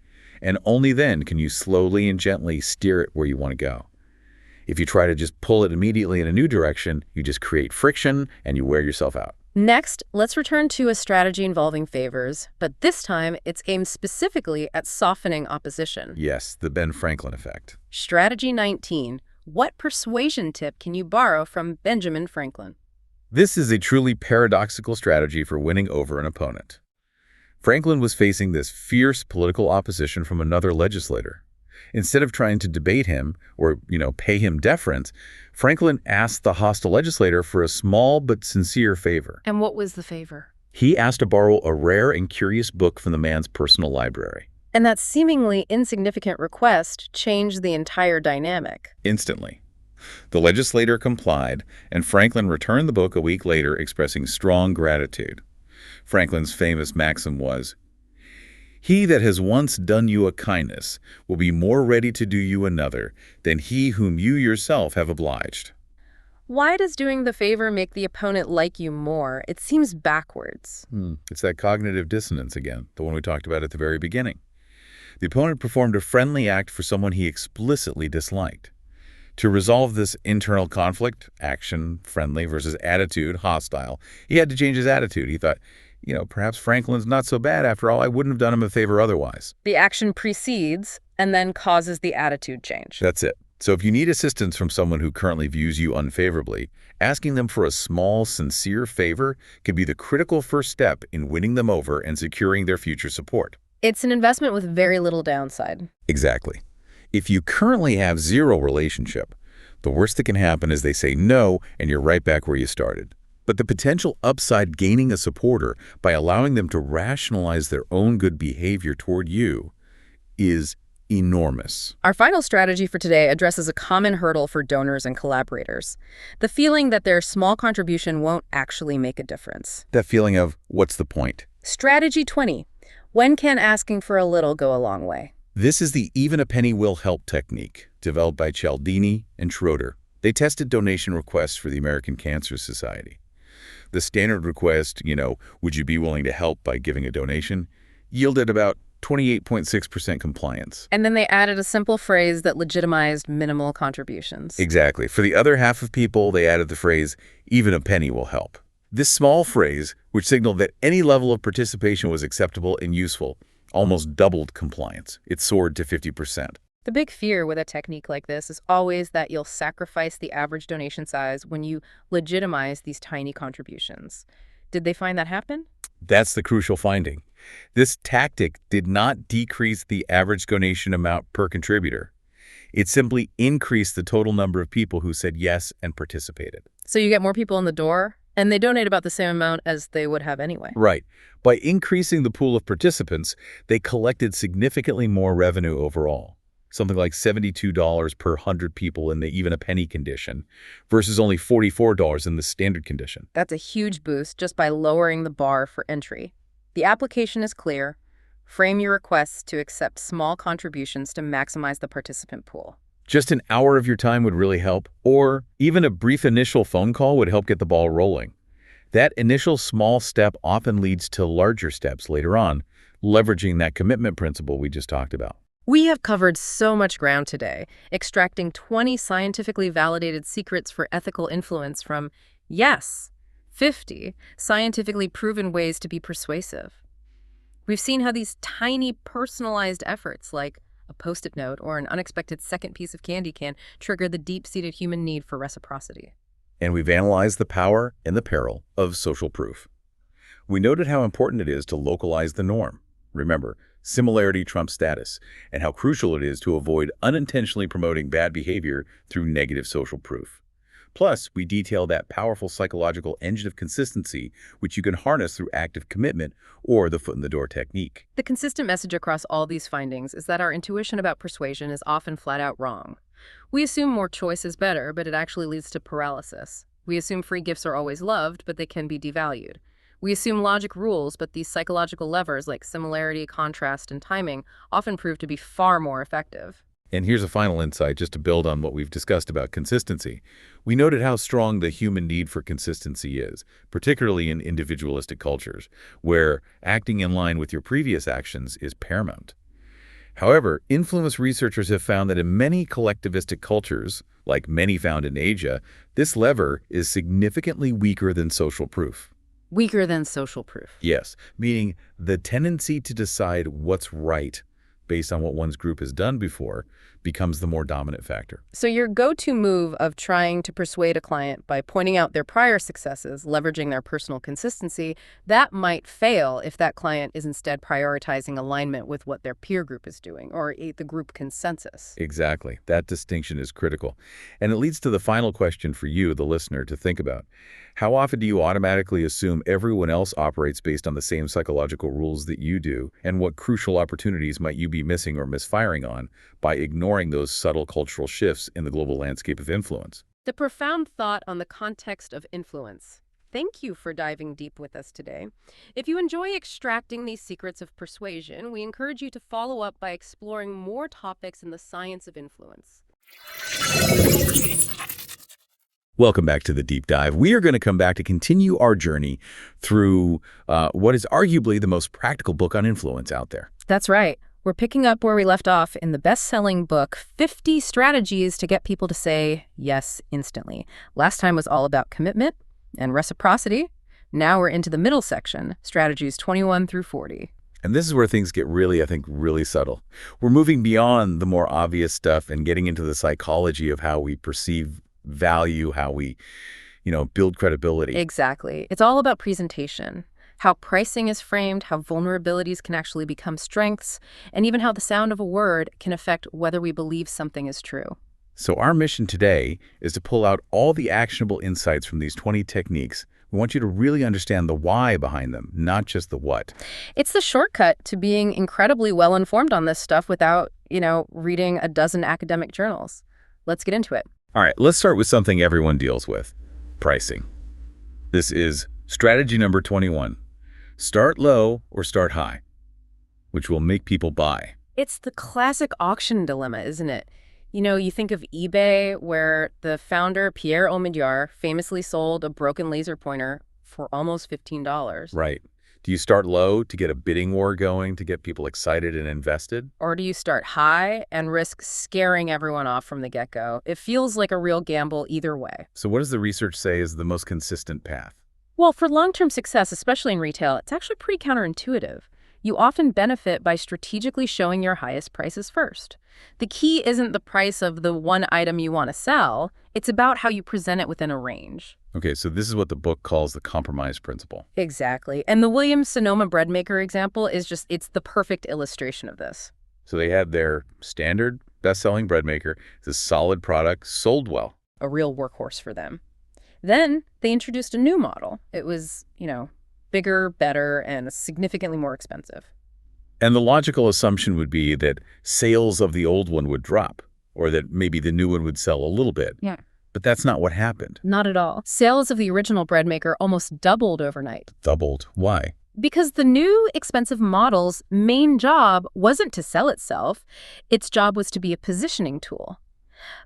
and only then can you slowly and gently steer it where you want to go. If you try to just pull it immediately in a new direction, you just create friction and you wear yourself out. Next, let's return to a strategy involving favors, but this time it's aimed specifically at softening opposition. Yes, the Ben Franklin effect. Strategy 19. What persuasion tip can you borrow from Benjamin Franklin? This is a truly paradoxical strategy for winning over an opponent. Franklin was facing this fierce political opposition from another legislator. Instead of trying to debate him or, pay him deference, Franklin asked the hostile legislator for a small but sincere favor. And what was the favor? He asked to borrow a rare and curious book from the man's personal library. And that seemingly insignificant request changed the entire dynamic. Instantly. The legislator complied, and Franklin returned the book a week later expressing strong gratitude. Franklin's famous maxim was, "He that has once done you a kindness will be more ready to do you another than he whom you yourself have obliged." Why does doing the favor make the opponent like you more? It seems backwards. It's that cognitive dissonance again, the one we talked about at the very beginning. The opponent performed a friendly act for someone he explicitly disliked. To resolve this internal conflict, action, friendly versus attitude, hostile, he had to change his attitude. He thought, perhaps Franklin's not so bad after all. I wouldn't have done him a favor otherwise. The action precedes and then causes the attitude change. That's it. So if you need assistance from someone who currently views you unfavorably, asking them for a small, sincere favor can be the critical first step in winning them over and securing their future support. It's an investment with very little downside. Exactly. If you currently have zero relationship, the worst that can happen is they say no and you're right back where you started. But the potential upside gaining a supporter by allowing them to rationalize their own good behavior toward you is enormous. Our final strategy for today addresses a common hurdle for donors and collaborators: the feeling that their small contribution won't actually make a difference. That feeling of, what's the point? Strategy 20. When can asking for a little go a long way? This is the even a penny will help technique, developed by Cialdini and Schroeder. They tested donation requests for the American Cancer Society. The standard request, would you be willing to help by giving a donation, yielded about 28.6% compliance. And then they added a simple phrase that legitimized minimal contributions. Exactly. For the other half of people, they added the phrase, even a penny will help. This small phrase, which signaled that any level of participation was acceptable and useful, almost doubled compliance. It soared to 50%. The big fear with a technique like this is always that you'll sacrifice the average donation size when you legitimize these tiny contributions. Did they find that happen? That's the crucial finding. This tactic did not decrease the average donation amount per contributor. It simply increased the total number of people who said yes and participated. So you get more people in the door, and they donate about the same amount as they would have anyway. Right. By increasing the pool of participants, they collected significantly more revenue overall. Something like $72 per 100 people in the even a penny condition versus only $44 in the standard condition. That's a huge boost just by lowering the bar for entry. The application is clear. Frame your requests to accept small contributions to maximize the participant pool. Just an hour of your time would really help, or even a brief initial phone call would help get the ball rolling. That initial small step often leads to larger steps later on, leveraging that commitment principle we just talked about. We have covered so much ground today, extracting 20 scientifically validated secrets for ethical influence from, 50 scientifically proven ways to be persuasive. We've seen how these tiny personalized efforts, like a Post-it note or an unexpected second piece of candy, can trigger the deep-seated human need for reciprocity. And we've analyzed the power and the peril of social proof. We noted how important it is to localize the norm. Remember, similarity trumps status, and how crucial it is to avoid unintentionally promoting bad behavior through negative social proof. Plus, we detail that powerful psychological engine of consistency, which you can harness through active commitment or the foot-in-the-door technique. The consistent message across all these findings is that our intuition about persuasion is often flat out wrong. We assume more choice is better, but it actually leads to paralysis. We assume free gifts are always loved, but they can be devalued. We assume logic rules, but these psychological levers like similarity, contrast, and timing often prove to be far more effective. And here's a final insight just to build on what we've discussed about consistency. We noted how strong the human need for consistency is, particularly in individualistic cultures, where acting in line with your previous actions is paramount. However, influence researchers have found that in many collectivistic cultures, like many found in Asia, this lever is significantly weaker than social proof. Weaker than social proof. Yes, meaning the tendency to decide what's right based on what one's group has done before becomes the more dominant factor. So your go-to move of trying to persuade a client by pointing out their prior successes, leveraging their personal consistency, that might fail if that client is instead prioritizing alignment with what their peer group is doing, or the group consensus. Exactly. That distinction is critical. And it leads to the final question for you, the listener, to think about. How often do you automatically assume everyone else operates based on the same psychological rules that you do? And what crucial opportunities might you be missing or misfiring on by ignoring those subtle cultural shifts in the global landscape of influence? The profound thought on the context of influence. Thank you for diving deep with us today. If you enjoy extracting these secrets of persuasion, we encourage you to follow up by exploring more topics in the science of influence. Welcome back to the Deep Dive. We are going to come back to continue our journey through what is arguably the most practical book on influence out there. That's right. We're picking up where we left off in the best-selling book, 50 Strategies to Get People to Say Yes Instantly. Last time was all about commitment and reciprocity. Now we're into the middle section, strategies 21 through 40. And this is where things get really, I think, really subtle. We're moving beyond the more obvious stuff and getting into the psychology of how we perceive value, how we, build credibility. Exactly. It's all about presentation, how pricing is framed, how vulnerabilities can actually become strengths, and even how the sound of a word can affect whether we believe something is true. So our mission today is to pull out all the actionable insights from these 20 techniques. We want you to really understand the why behind them, not just the what. It's the shortcut to being incredibly well-informed on this stuff without, reading a dozen academic journals. Let's get into it. All right, let's start with something everyone deals with, pricing. This is strategy number 21. Start low or start high, which will make people buy. It's the classic auction dilemma, isn't it? You think of eBay, where the founder, Pierre Omidyar, famously sold a broken laser pointer for almost $15. Right. Do you start low to get a bidding war going, to get people excited and invested? Or do you start high and risk scaring everyone off from the get-go? It feels like a real gamble either way. So what does the research say is the most consistent path? Well, for long-term success, especially in retail, it's actually pretty counterintuitive. You often benefit by strategically showing your highest prices first. The key isn't the price of the one item you want to sell. It's about how you present it within a range. Okay, so this is what the book calls the compromise principle. Exactly. And the Williams-Sonoma bread maker example it's the perfect illustration of this. So they had their standard best-selling bread maker. It's a solid product, sold well. A real workhorse for them. Then they introduced a new model. It was, bigger, better, and significantly more expensive. And the logical assumption would be that sales of the old one would drop, or that maybe the new one would sell a little bit. Yeah. But that's not what happened. Not at all. Sales of the original bread maker almost doubled overnight. Doubled? Why? Because the new expensive model's main job wasn't to sell itself. Its job was to be a positioning tool.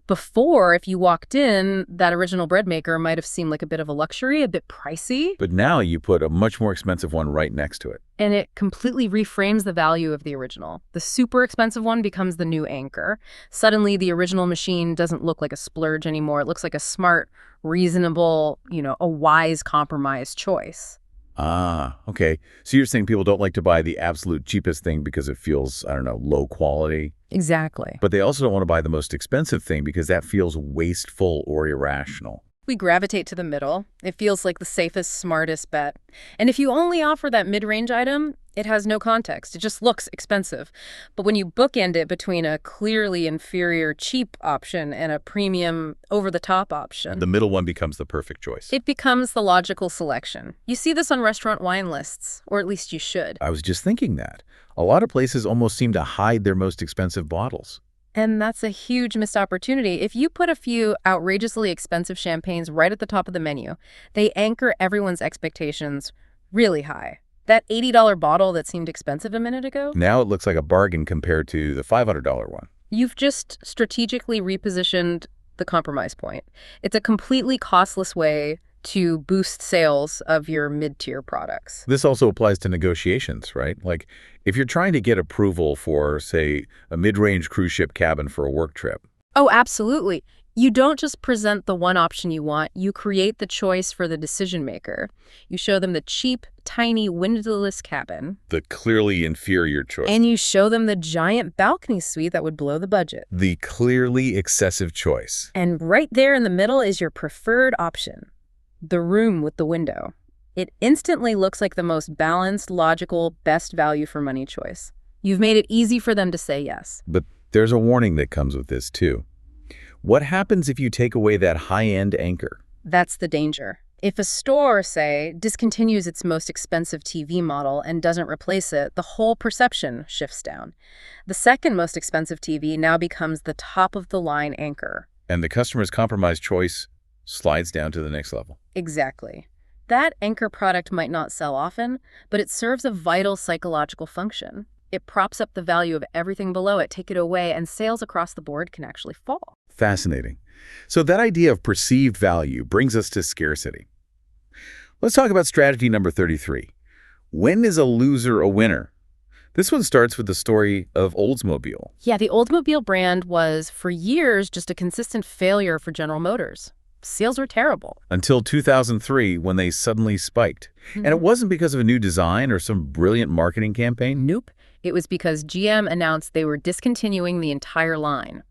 Before, if you walked in, that original bread maker might have seemed like a bit of a luxury, a bit pricey. But now you put a much more expensive one right next to it. And it completely reframes the value of the original. The super expensive one becomes the new anchor. Suddenly, the original machine doesn't look like a splurge anymore. It looks like a smart, reasonable, a wise compromise choice. Ah, okay. So you're saying people don't like to buy the absolute cheapest thing because it feels, low quality? Exactly. But they also don't want to buy the most expensive thing because that feels wasteful or irrational. We gravitate to the middle. It feels like the safest, smartest bet. And if you only offer that mid-range item, it has no context. It just looks expensive. But when you bookend it between a clearly inferior cheap option and a premium over-the-top option, the middle one becomes the perfect choice. it becomes the logical selection. You see this on restaurant wine lists, or at least you should. I was just thinking that. A lot of places almost seem to hide their most expensive bottles. And that's a huge missed opportunity. If you put a few outrageously expensive champagnes right at the top of the menu, they anchor everyone's expectations really high. That $80 bottle that seemed expensive a minute ago? Now it looks like a bargain compared to the $500 one. You've just strategically repositioned the compromise point. It's a completely costless way to boost sales of your mid-tier products. This also applies to negotiations, right? Like, if you're trying to get approval for, say, a mid-range cruise ship cabin for a work trip. Oh, absolutely. You don't just present the one option you want. You create the choice for the decision maker. You show them the cheap, tiny, windowless cabin. The clearly inferior choice. And you show them the giant balcony suite that would blow the budget. The clearly excessive choice. And right there in the middle is your preferred option. The room with the window. It instantly looks like the most balanced, logical, best value for money choice. You've made it easy for them to say yes. But there's a warning that comes with this, too. What happens if you take away that high-end anchor? That's the danger. If a store, say, discontinues its most expensive TV model and doesn't replace it, the whole perception shifts down. The second most expensive TV now becomes the top-of-the-line anchor. And the customer's compromise choice slides down to the next level. Exactly. That anchor product might not sell often, but it serves a vital psychological function. It props up the value of everything below it. Take it away, and sales across the board can actually fall. Fascinating. So that idea of perceived value brings us to scarcity. Let's talk about strategy number 33. When is a loser a winner? This one starts with the story of Oldsmobile. Yeah, the Oldsmobile brand was, for years, just a consistent failure for General Motors. Sales were terrible. Until 2003, when they suddenly spiked. And it wasn't because of a new design or some brilliant marketing campaign. Nope. It was because GM announced they were discontinuing the entire line.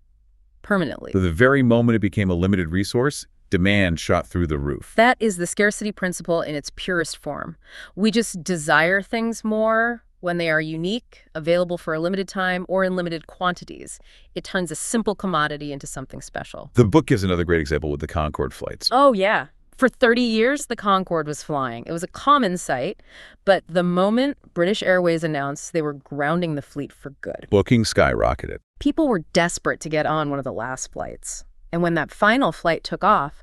Permanently. The very moment it became a limited resource, demand shot through the roof. That is the scarcity principle in its purest form. We just desire things more when they are unique, available for a limited time, or in limited quantities. It turns a simple commodity into something special. The book gives another great example with the Concorde flights. Oh, yeah. For 30 years, the Concorde was flying. It was a common sight, but the moment British Airways announced they were grounding the fleet for good, Booking skyrocketed. people were desperate to get on one of the last flights. And when that final flight took off,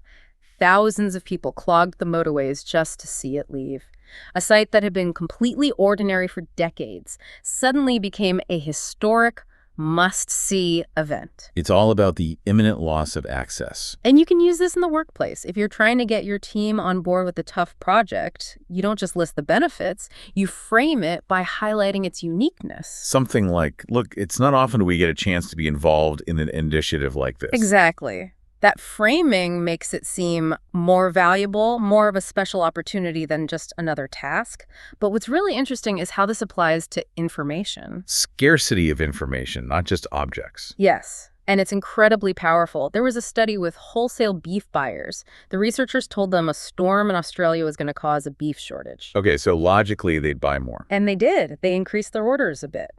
thousands of people clogged the motorways just to see it leave. A sight that had been completely ordinary for decades suddenly became a historic, must-see event. It's all about the imminent loss of access. And you can use this in the workplace. If you're trying to get your team on board with a tough project, you don't just list the benefits, you frame it by highlighting its uniqueness. Something like, look, it's not often we get a chance to be involved in an initiative like this. Exactly. That framing makes it seem more valuable, more of a special opportunity than just another task. But what's really interesting is how this applies to information. Scarcity of information, not just objects. Yes, and it's incredibly powerful. There was a study with wholesale beef buyers. The researchers told them a storm in Australia was going to cause a beef shortage. Okay, so logically they'd buy more. And they did. They increased their orders a bit.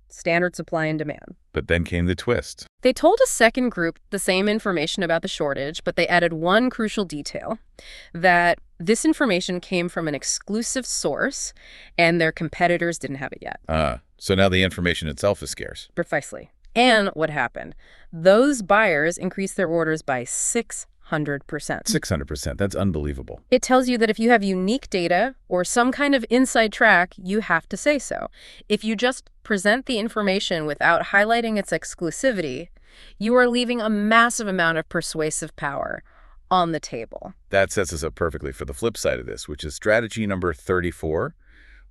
Standard supply and demand. But then came the twist. They told a second group the same information about the shortage, but they added one crucial detail, that this information came from an exclusive source and their competitors didn't have it yet. So now the information itself is scarce. Precisely. And what happened? Those buyers increased their orders by 600%. 600%. That's unbelievable. It tells you that if you have unique data or some kind of inside track, you have to say so. If you just present the information without highlighting its exclusivity, you are leaving a massive amount of persuasive power on the table. That sets us up perfectly for the flip side of this, which is strategy number 34.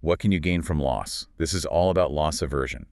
What can you gain from loss? This is all about loss aversion.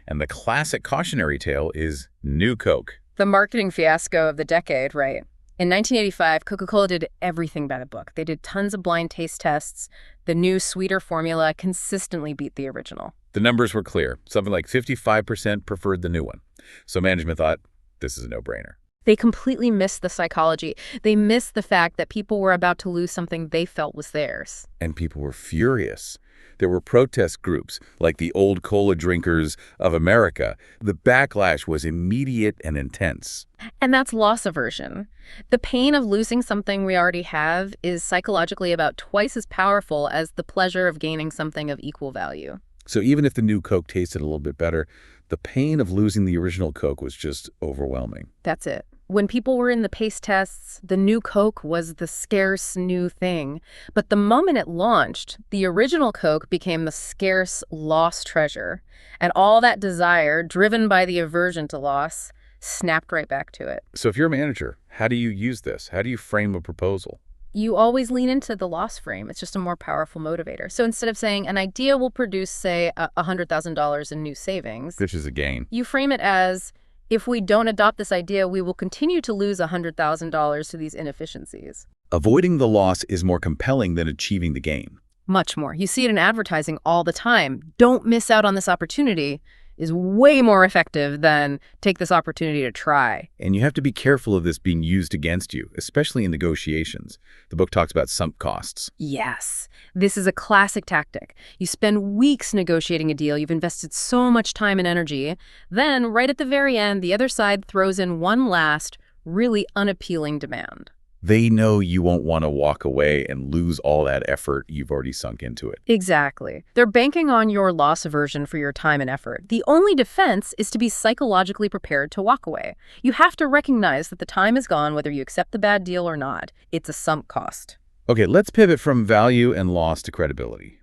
And the classic cautionary tale is New Coke. The marketing fiasco of the decade, right? In 1985, Coca-Cola did everything by the book. They did tons of blind taste tests. The new, sweeter formula consistently beat the original. The numbers were clear. Something like 55% preferred the new one. So management thought, this is a no-brainer. They completely missed the psychology. They missed the fact that people were about to lose something they felt was theirs. And people were furious. There were protest groups, like the Old Cola Drinkers of America. The backlash was immediate and intense. And that's loss aversion. The pain of losing something we already have is psychologically about twice as powerful as the pleasure of gaining something of equal value. So even if the new Coke tasted a little bit better, the pain of losing the original Coke was just overwhelming. That's it. When people were in the pace tests, the new Coke was the scarce new thing. But the moment it launched, the original Coke became the scarce lost treasure. And all that desire, driven by the aversion to loss, snapped right back to it. So if you're a manager, how do you use this? How do you frame a proposal? You always lean into the loss frame. It's just a more powerful motivator. So instead of saying an idea will produce, say, $100,000 in new savings, Which is a gain. you frame it as, if we don't adopt this idea, we will continue to lose $100,000 to these inefficiencies. Avoiding the loss is more compelling than achieving the gain. Much more. You see it in advertising all the time. Don't miss out on this opportunity is way more effective than take this opportunity to try. And you have to be careful of this being used against you, especially in negotiations. The book talks about sunk costs. Yes, this is a classic tactic. You spend weeks negotiating a deal. You've invested so much time and energy. Then, right at the very end, the other side throws in one last, really unappealing demand. They know you won't want to walk away and lose all that effort you've already sunk into it. Exactly. They're banking on your loss aversion for your time and effort. The only defense is to be psychologically prepared to walk away. You have to recognize that the time is gone whether you accept the bad deal or not. It's a sunk cost. Okay, let's pivot from value and loss to credibility.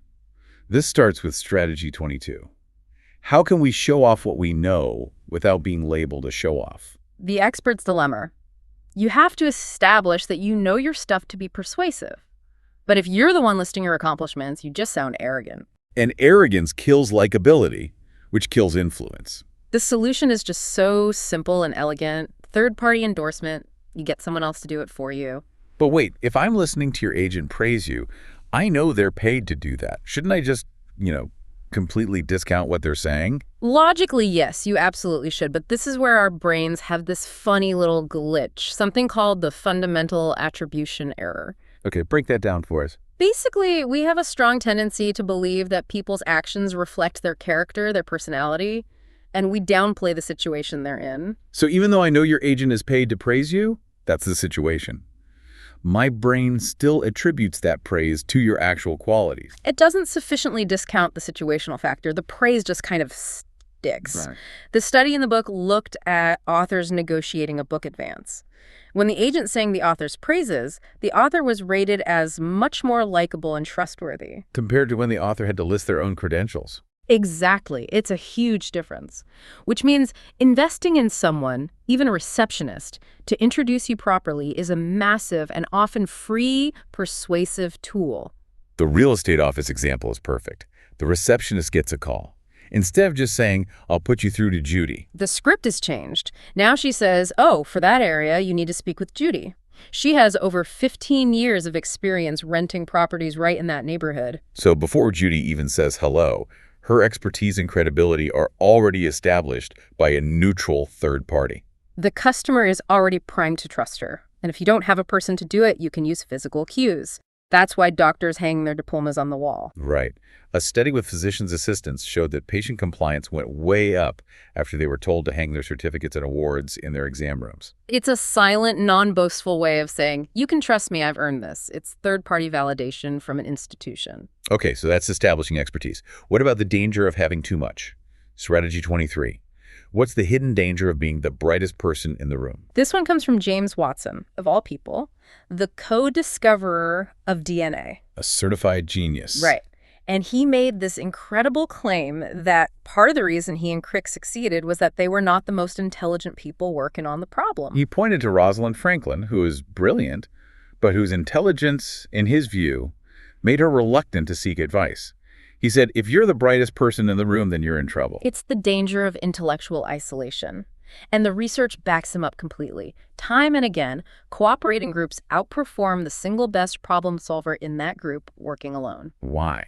This starts with strategy 22. How can we show off what we know without being labeled a show-off? The expert's dilemma. You have to establish that you know your stuff to be persuasive. But if you're the one listing your accomplishments, you just sound arrogant. And arrogance kills likability. which kills influence. The solution is just so simple and elegant. Third-party endorsement. You get someone else to do it for you. But wait, if I'm listening to your agent praise you, I know they're paid to do that. Shouldn't I just, completely discount what they're saying? Logically, yes, you absolutely should. But this is where our brains have this funny little glitch, something called the fundamental attribution error. Okay, break that down for us. Basically, we have a strong tendency to believe that people's actions reflect their character, their personality, and we downplay the situation they're in. So even though I know your agent is paid to praise you, that's the situation. My brain still attributes that praise to your actual qualities. It doesn't sufficiently discount the situational factor. The praise just kind of sticks. Right. The study in the book looked at authors negotiating a book advance. When the agent sang the author's praises, the author was rated as much more likable and trustworthy. Compared to when the author had to list their own credentials. Exactly. It's a huge difference. Which means investing in someone, even a receptionist, to introduce you properly is a massive and often free, persuasive tool. The real estate office example is perfect. The receptionist gets a call. Instead of just saying, "I'll put you through to Judy." The script is changed. Now she says, "Oh, for that area, you need to speak with Judy. She has over 15 years of experience renting properties right in that neighborhood." So before Judy even says hello, her expertise and credibility are already established by a neutral third party. The customer is already primed to trust her. And if you don't have a person to do it, you can use physical cues. That's why doctors hang their diplomas on the wall. Right. A study with physician's assistants showed that patient compliance went way up after they were told to hang their certificates and awards in their exam rooms. It's a silent, non-boastful way of saying, you can trust me, I've earned this. It's third-party validation from an institution. Okay, so that's establishing expertise. What about the danger of having too much? Strategy 23. What's the hidden danger of being the brightest person in the room? This one comes from James Watson, of all people, the co-discoverer of DNA. A certified genius. Right. And he made this incredible claim that part of the reason he and Crick succeeded was that they were not the most intelligent people working on the problem. He pointed to Rosalind Franklin, who is brilliant, but whose intelligence, in his view, made her reluctant to seek advice. He said, if you're the brightest person in the room, then you're in trouble. It's the danger of intellectual isolation. And the research backs him up completely. Time and again, cooperating groups outperform the single best problem solver in that group working alone. Why?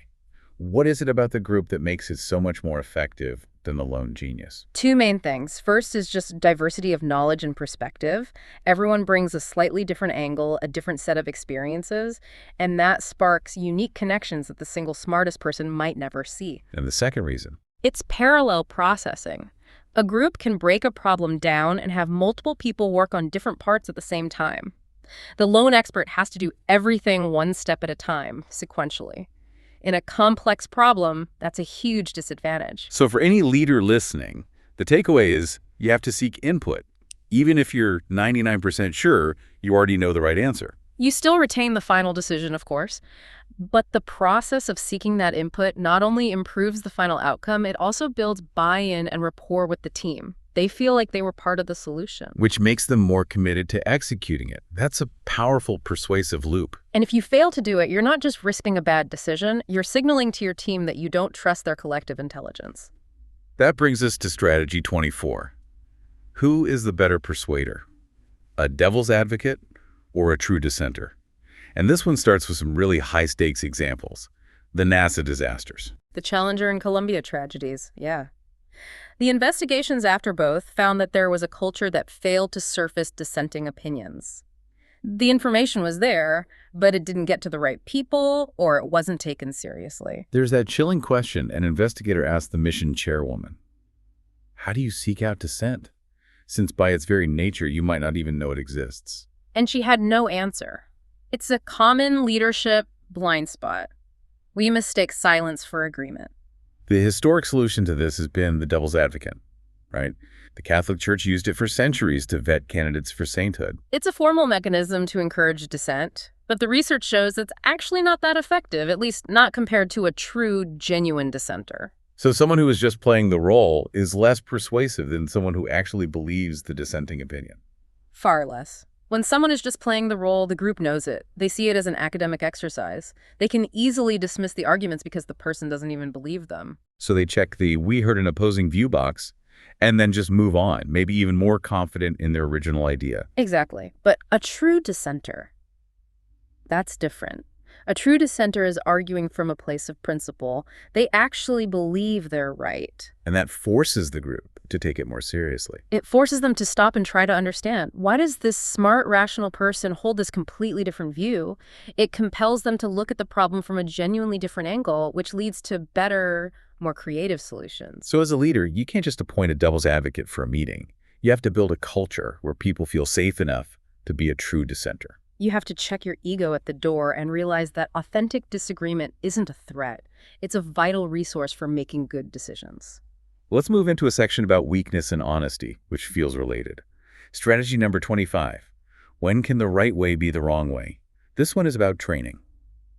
What is it about the group that makes it so much more effective than the lone genius? Two main things. First is just diversity of knowledge and perspective. Everyone brings a slightly different angle, a different set of experiences, and that sparks unique connections that the single smartest person might never see. And the second reason? It's parallel processing. A group can break a problem down and have multiple people work on different parts at the same time. The lone expert has to do everything one step at a time, sequentially. In a complex problem, that's a huge disadvantage. So for any leader listening, the takeaway is you have to seek input, even if you're 99% sure you already know the right answer. You still retain the final decision, of course, but the process of seeking that input not only improves the final outcome, it also builds buy-in and rapport with the team. They feel like they were part of the solution. Which makes them more committed to executing it. That's a powerful persuasive loop. And if you fail to do it, you're not just risking a bad decision, you're signaling to your team that you don't trust their collective intelligence. That brings us to strategy 24. Who is the better persuader? A devil's advocate or a true dissenter? And this one starts with some really high-stakes examples. The NASA disasters. The Challenger and Columbia tragedies, yeah. The investigations after both found that there was a culture that failed to surface dissenting opinions. The information was there, but it didn't get to the right people, or it wasn't taken seriously. There's that chilling question an investigator asked the mission chairwoman. How do you seek out dissent? Since by its very nature, you might not even know it exists. And she had no answer. It's a common leadership blind spot. We mistake silence for agreement. The historic solution to this has been the devil's advocate, right? The Catholic Church used it for centuries to vet candidates for sainthood. It's a formal mechanism to encourage dissent, but the research shows it's actually not that effective, at least not compared to a true, genuine dissenter. So someone who is just playing the role is less persuasive than someone who actually believes the dissenting opinion. Far less. When someone is just playing the role, the group knows it. They see it as an academic exercise. They can easily dismiss the arguments because the person doesn't even believe them. So they check the "we heard an opposing view" box and then just move on, maybe even more confident in their original idea. Exactly. But a true dissenter, that's different. A true dissenter is arguing from a place of principle. They actually believe they're right. And that forces the group to take it more seriously. It forces them to stop and try to understand, why does this smart, rational person hold this completely different view? It compels them to look at the problem from a genuinely different angle, which leads to better, more creative solutions. So as a leader, you can't just appoint a devil's advocate for a meeting. You have to build a culture where people feel safe enough to be a true dissenter. You have to check your ego at the door and realize that authentic disagreement isn't a threat. It's a vital resource for making good decisions. Let's move into a section about weakness and honesty, which feels related. Strategy number 25. When can the right way be the wrong way? This one is about training.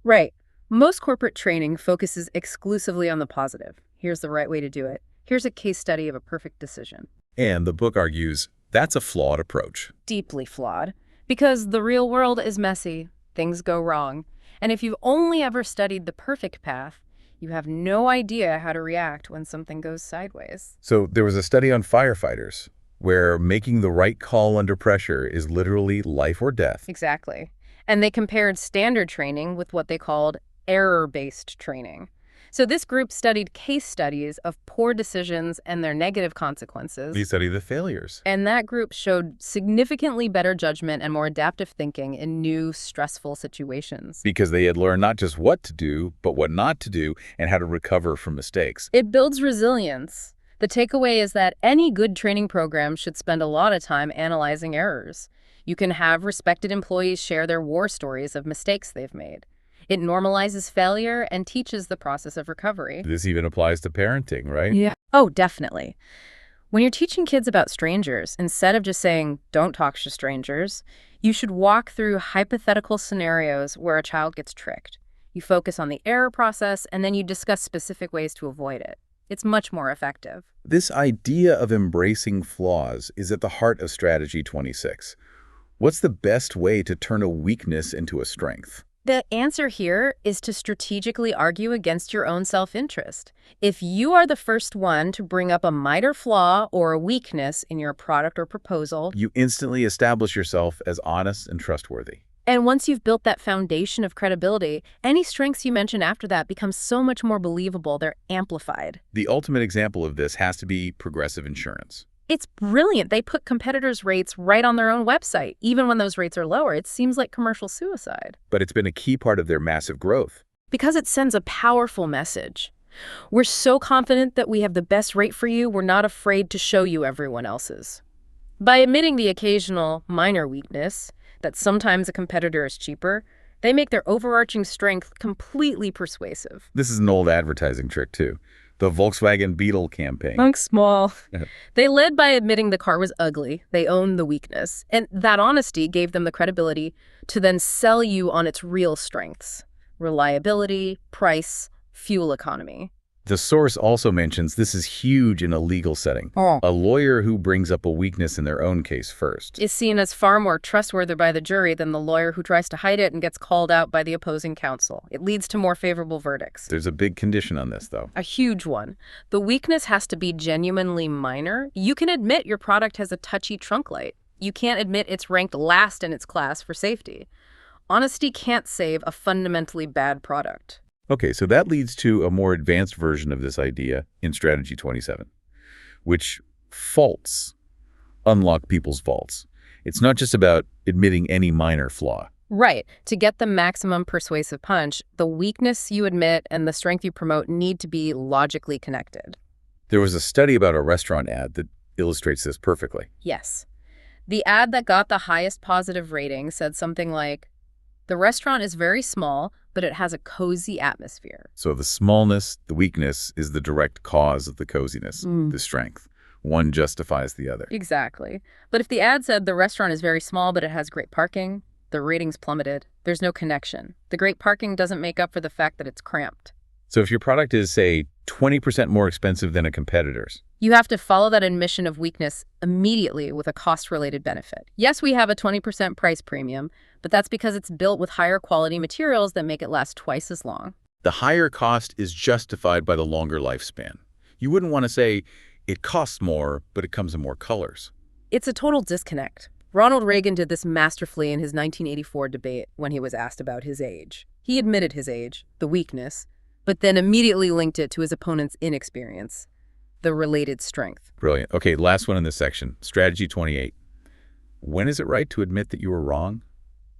Right. Most corporate training focuses exclusively on the positive. Here's the right way to do it. Here's a case study of a perfect decision. And the book argues that's a flawed approach. Deeply flawed. Because the real world is messy. Things go wrong. And if you've only ever studied the perfect path, you have no idea how to react when something goes sideways. So there was a study on firefighters where making the right call under pressure is literally life or death. Exactly. And they compared standard training with what they called error-based training. So this group studied case studies of poor decisions and their negative consequences. They studied the failures. And that group showed significantly better judgment and more adaptive thinking in new, stressful situations. Because they had learned not just what to do, but what not to do and how to recover from mistakes. It builds resilience. The takeaway is that any good training program should spend a lot of time analyzing errors. You can have respected employees share their war stories of mistakes they've made. It normalizes failure and teaches the process of recovery. This even applies to parenting, right? Yeah. Oh, definitely. When you're teaching kids about strangers, instead of just saying, don't talk to strangers, you should walk through hypothetical scenarios where a child gets tricked. You focus on the error process, and then you discuss specific ways to avoid it. It's much more effective. This idea of embracing flaws is at the heart of Strategy 26. What's the best way to turn a weakness into a strength? The answer here is to strategically argue against your own self-interest. If you are the first one to bring up a minor flaw or a weakness in your product or proposal, you instantly establish yourself as honest and trustworthy. And once you've built that foundation of credibility, any strengths you mention after that become so much more believable. They're amplified. The ultimate example of this has to be Progressive Insurance. It's brilliant. They put competitors' rates right on their own website. Even when those rates are lower, it seems like commercial suicide. But it's been a key part of their massive growth. Because it sends a powerful message. We're so confident that we have the best rate for you, we're not afraid to show you everyone else's. By admitting the occasional minor weakness, that sometimes a competitor is cheaper, they make their overarching strength completely persuasive. This is an old advertising trick, too. The Volkswagen Beetle campaign. Think small. They led by admitting the car was ugly. They owned the weakness. And that honesty gave them the credibility to then sell you on its real strengths: reliability, price, fuel economy. The source also mentions this is huge in a legal setting. A lawyer who brings up a weakness in their own case first Is seen as far more trustworthy by the jury than the lawyer who tries to hide it and gets called out by the opposing counsel. It leads to more favorable verdicts. There's a big condition on this, though. A huge one. The weakness has to be genuinely minor. You can admit your product has a touchy trunk light. You can't admit it's ranked last in its class for safety. Honesty can't save a fundamentally bad product. Okay, so that leads to a more advanced version of this idea in Strategy 27, which faults unlock people's vaults. It's not just about admitting any minor flaw. Right. To get the maximum persuasive punch, the weakness you admit and the strength you promote need to be logically connected. There was a study about a restaurant ad that illustrates this perfectly. Yes. The ad that got the highest positive rating said something like, "The restaurant is very small, but it has a cozy atmosphere." So the smallness, the weakness, is the direct cause of the coziness, the strength. One justifies the other. Exactly. But if the ad said the restaurant is very small, but it has great parking, the ratings plummeted. There's no connection. The great parking doesn't make up for the fact that it's cramped. So if your product is, say, 20% more expensive than a competitor's, you have to follow that admission of weakness immediately with a cost-related benefit. Yes, we have a 20% price premium, but that's because it's built with higher quality materials that make it last twice as long. The higher cost is justified by the longer lifespan. You wouldn't want to say, it costs more, but it comes in more colors. It's a total disconnect. Ronald Reagan did this masterfully in his 1984 debate when he was asked about his age. He admitted his age, the weakness, but then immediately linked it to his opponent's inexperience, the related strength. Brilliant. Okay, last one in this section, strategy 28. When is it right to admit that you were wrong?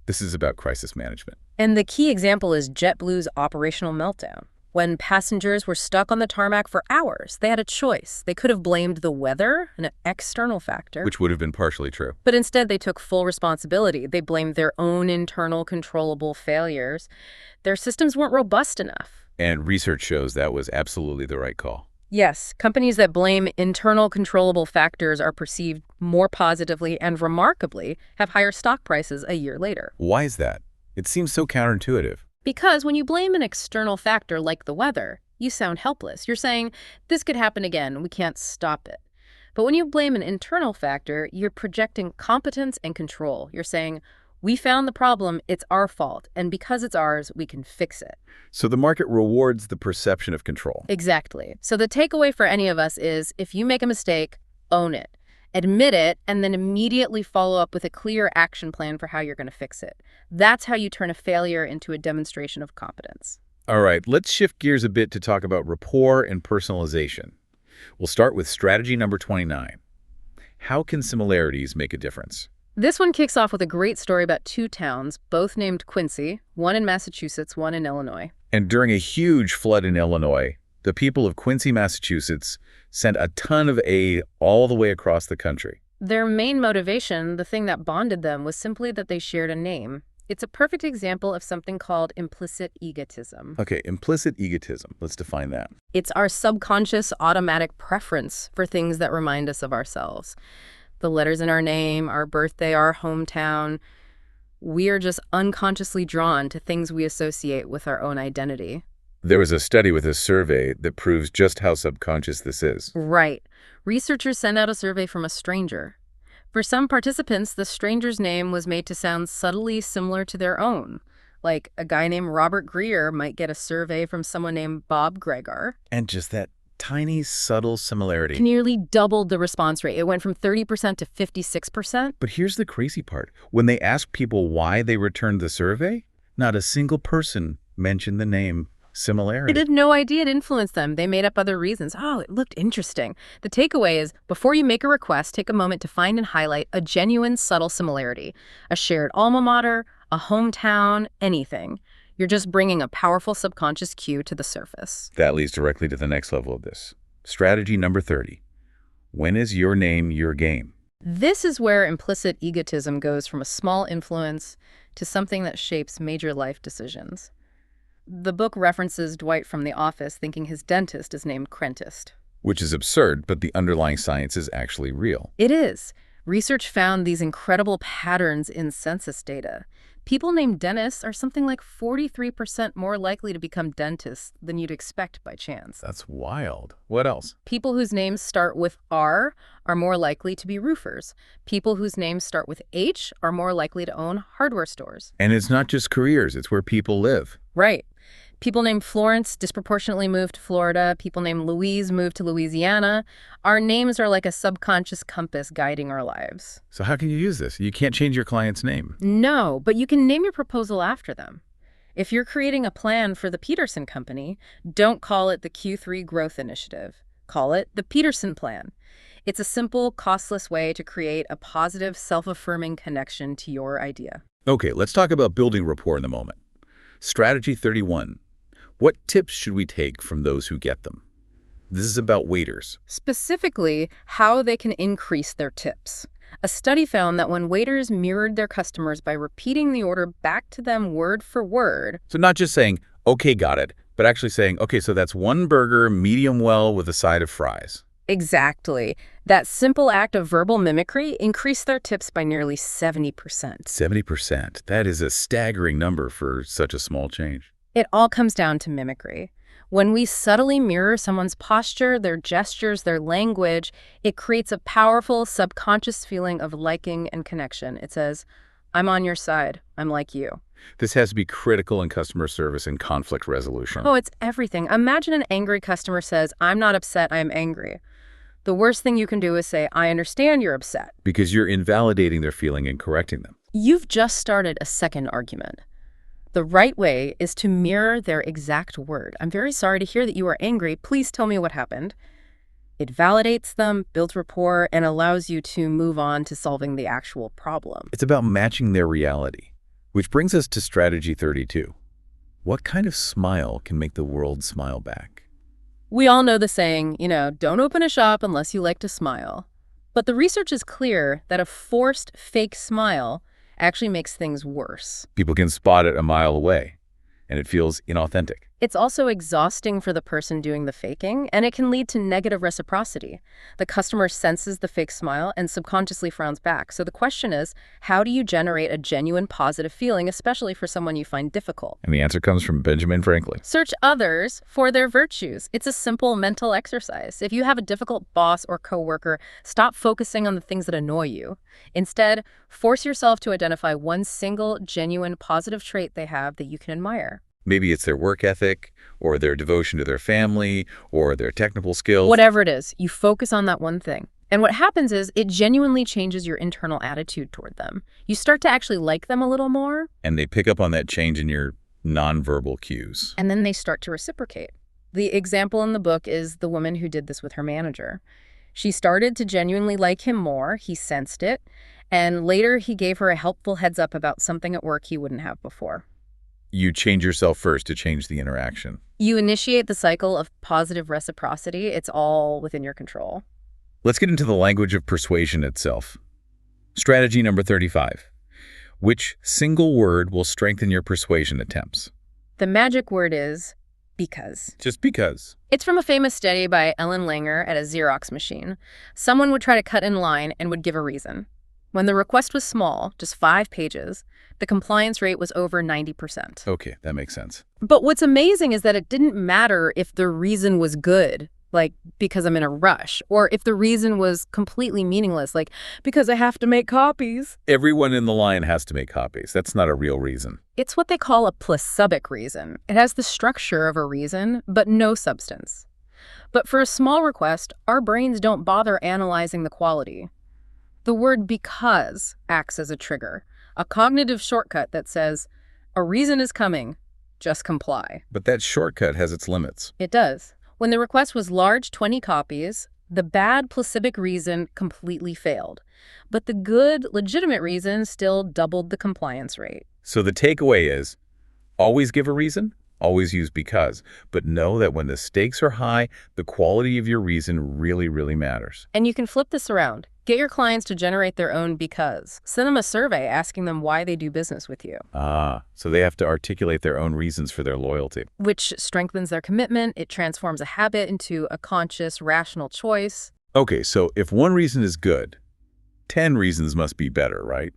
This is about crisis management. And the key example is JetBlue's operational meltdown. When passengers were stuck on the tarmac for hours, they had a choice. They could have blamed the weather, an external factor. Which would have been partially true. But instead, they took full responsibility. They blamed their own internal controllable failures. Their systems weren't robust enough. And research shows that was absolutely the right call. Yes, companies that blame internal controllable factors are perceived more positively and remarkably have higher stock prices a year later. Why is that? It seems so counterintuitive. Because when you blame an external factor like the weather, you sound helpless. You're saying, this could happen again, we can't stop it. But when you blame an internal factor, you're projecting competence and control. You're saying, we found the problem, it's our fault, and because it's ours, we can fix it. So the market rewards the perception of control. Exactly. So the takeaway for any of us is, if you make a mistake, own it. Admit it, and then immediately follow up with a clear action plan for how you're going to fix it. That's how you turn a failure into a demonstration of competence. All right, let's shift gears a bit to talk about rapport and personalization. We'll start with strategy number 29. How can similarities make a difference? This one kicks off with a great story about two towns, both named Quincy, one in Massachusetts, one in Illinois. And during a huge flood in Illinois, the people of Quincy, Massachusetts, sent a ton of aid all the way across the country. Their main motivation, the thing that bonded them, was simply that they shared a name. It's a perfect example of something called implicit egotism. Okay, implicit egotism. Let's define that. It's our subconscious automatic preference for things that remind us of ourselves. The letters in our name, our birthday, our hometown. We are just unconsciously drawn to things we associate with our own identity. There was a study with a survey that proves just how subconscious this is. Right. Researchers sent out a survey from a stranger. For some participants, the stranger's name was made to sound subtly similar to their own. Like a guy named Robert Greer might get a survey from someone named Bob Gregar. And just that tiny, subtle similarity Nearly doubled the response rate. It went from 30% to 56%. But here's the crazy part. When they asked people why they returned the survey, not a single person mentioned the name similarity. They had no idea it influenced them. They made up other reasons. Oh, it looked interesting. The takeaway is, before you make a request, take a moment to find and highlight a genuine, subtle similarity. A shared alma mater, a hometown, anything. You're just bringing a powerful subconscious cue to the surface. That leads directly to the next level of this. Strategy number 30. When is your name your game? This is where implicit egotism goes from a small influence to something that shapes major life decisions. The book references Dwight from The Office thinking his dentist is named Crentist. Which is absurd, but the underlying science is actually real. It is. Research found these incredible patterns in census data. People named Dennis are something like 43% more likely to become dentists than you'd expect by chance. That's wild. What else? People whose names start with R are more likely to be roofers. People whose names start with H are more likely to own hardware stores. And it's not just careers, it's where people live. Right. People named Florence disproportionately moved to Florida. People named Louise moved to Louisiana. Our names are like a subconscious compass guiding our lives. So how can you use this? You can't change your client's name. No, but you can name your proposal after them. If you're creating a plan for the Peterson Company, don't call it the Q3 Growth Initiative. Call it the Peterson Plan. It's a simple, costless way to create a positive, self-affirming connection to your idea. Okay, let's talk about building rapport in a moment. Strategy 31. What tips should we take from those who get them? This is about waiters. Specifically, how they can increase their tips. A study found that when waiters mirrored their customers by repeating the order back to them word for word. So not just saying, okay, got it, but actually saying, okay, so that's one burger, medium well with a side of fries. Exactly. That simple act of verbal mimicry increased their tips by nearly 70%. 70%. That is a staggering number for such a small change. It all comes down to mimicry. When we subtly mirror someone's posture, their gestures, their language, it creates a powerful subconscious feeling of liking and connection. It says, I'm on your side. I'm like you. This has to be critical in customer service and conflict resolution. Oh, it's everything. Imagine an angry customer says, "I'm not upset, I'm angry." The worst thing you can do is say, "I understand you're upset." Because you're invalidating their feeling and correcting them. You've just started a second argument. The right way is to mirror their exact word. "I'm very sorry to hear that you are angry. Please tell me what happened." It validates them, builds rapport, and allows you to move on to solving the actual problem. It's about matching their reality. Which brings us to strategy 32. What kind of smile can make the world smile back? We all know the saying, don't open a shop unless you like to smile. But the research is clear that a forced fake smile actually makes things worse. People can spot it a mile away, and it feels inauthentic. It's also exhausting for the person doing the faking, and it can lead to negative reciprocity. The customer senses the fake smile and subconsciously frowns back. So the question is, how do you generate a genuine positive feeling, especially for someone you find difficult? And the answer comes from Benjamin Franklin. Search others for their virtues. It's a simple mental exercise. If you have a difficult boss or coworker, stop focusing on the things that annoy you. Instead, force yourself to identify one single, genuine, positive trait they have that you can admire. Maybe it's their work ethic, or their devotion to their family, or their technical skills. Whatever it is, you focus on that one thing. And what happens is it genuinely changes your internal attitude toward them. You start to actually like them a little more. And they pick up on that change in your nonverbal cues. And then they start to reciprocate. The example in the book is the woman who did this with her manager. She started to genuinely like him more. He sensed it. And later he gave her a helpful heads up about something at work he wouldn't have before. You change yourself first to change the interaction. You initiate the cycle of positive reciprocity. It's all within your control. Let's get into the language of persuasion itself. Strategy number 35. Which single word will strengthen your persuasion attempts? The magic word is because. Just because. It's from a famous study by Ellen Langer at a Xerox machine. Someone would try to cut in line and would give a reason. When the request was small, just 5 pages, the compliance rate was over 90%. Okay, that makes sense. But what's amazing is that it didn't matter if the reason was good, like because I'm in a rush, or if the reason was completely meaningless, like because I have to make copies. Everyone in the line has to make copies. That's not a real reason. It's what they call a placebic reason. It has the structure of a reason, but no substance. But for a small request, our brains don't bother analyzing the quality. The word because acts as a trigger, a cognitive shortcut that says, a reason is coming, just comply. But that shortcut has its limits. It does. When the request was large, 20 copies, the bad placebic reason completely failed. But the good, legitimate reason still doubled the compliance rate. So the takeaway is, always give a reason, always use because, but know that when the stakes are high, the quality of your reason really, really matters. And you can flip this around. Get your clients to generate their own because. Send them a survey asking them why they do business with you. So they have to articulate their own reasons for their loyalty. Which strengthens their commitment. It transforms a habit into a conscious, rational choice. Okay, so if one reason is good, 10 reasons must be better, right?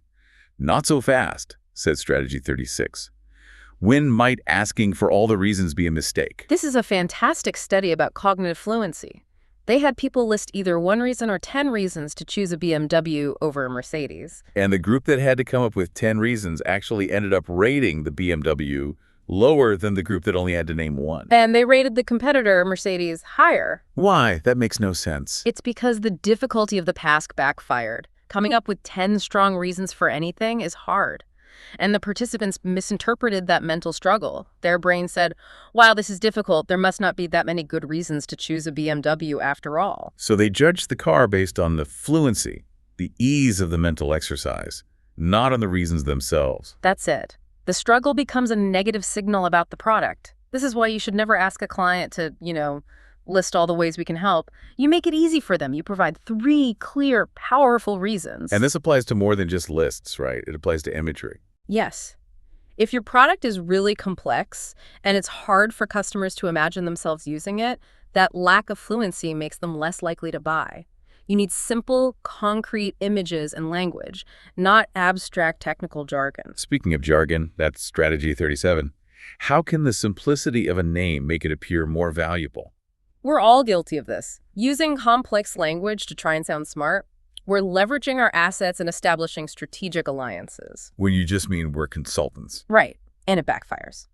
Not so fast, says strategy 36. When might asking for all the reasons be a mistake? This is a fantastic study about cognitive fluency. They had people list either one reason or 10 reasons to choose a BMW over a Mercedes. And the group that had to come up with 10 reasons actually ended up rating the BMW lower than the group that only had to name one. And they rated the competitor, Mercedes, higher. Why? That makes no sense. It's because the difficulty of the task backfired. Coming up with 10 strong reasons for anything is hard. And the participants misinterpreted that mental struggle. Their brain said, wow, this is difficult. There must not be that many good reasons to choose a BMW after all. So they judged the car based on the fluency, the ease of the mental exercise, not on the reasons themselves. That's it. The struggle becomes a negative signal about the product. This is why you should never ask a client to, list all the ways we can help. You make it easy for them. You provide 3 clear, powerful reasons. And this applies to more than just lists, right? It applies to imagery. Yes. If your product is really complex and it's hard for customers to imagine themselves using it, that lack of fluency makes them less likely to buy. You need simple, concrete images and language, not abstract technical jargon. Speaking of jargon, that's strategy 37. How can the simplicity of a name make it appear more valuable? We're all guilty of this. Using complex language to try and sound smart. We're leveraging our assets and establishing strategic alliances. When you just mean we're consultants. Right, and it backfires.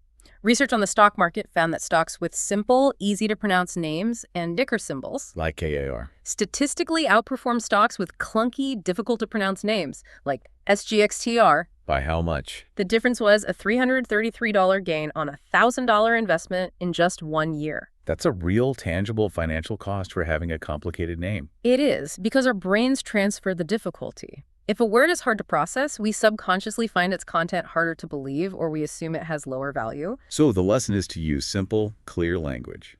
Research on the stock market found that stocks with simple, easy-to-pronounce names and ticker symbols Like KAR. statistically outperform stocks with clunky, difficult-to-pronounce names, like SGXTR. By how much? The difference was a $333 gain on a $1,000 investment in just 1 year. That's a real, tangible financial cost for having a complicated name. It is, because our brains transfer the difficulty. If a word is hard to process, we subconsciously find its content harder to believe, or we assume it has lower value. So the lesson is to use simple, clear language.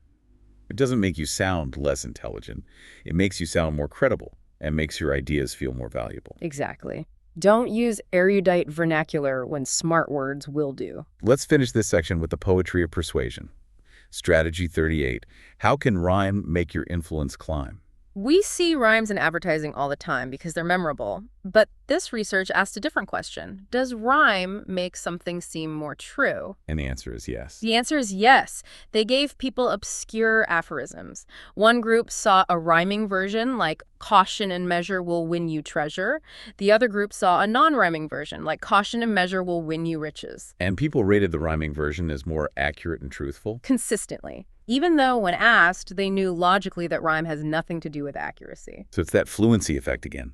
It doesn't make you sound less intelligent. It makes you sound more credible and makes your ideas feel more valuable. Exactly. Don't use erudite vernacular when smart words will do. Let's finish this section with the poetry of persuasion. Strategy 38. How can rhyme make your influence climb? We see rhymes in advertising all the time because they're memorable, but this research asked a different question. Does rhyme make something seem more true? And the answer is yes. The answer is yes. They gave people obscure aphorisms. One group saw a rhyming version, like caution and measure will win you treasure. The other group saw a non-rhyming version, like caution and measure will win you riches. And people rated the rhyming version as more accurate and truthful? Consistently. Even though, when asked, they knew logically that rhyme has nothing to do with accuracy. So it's that fluency effect again.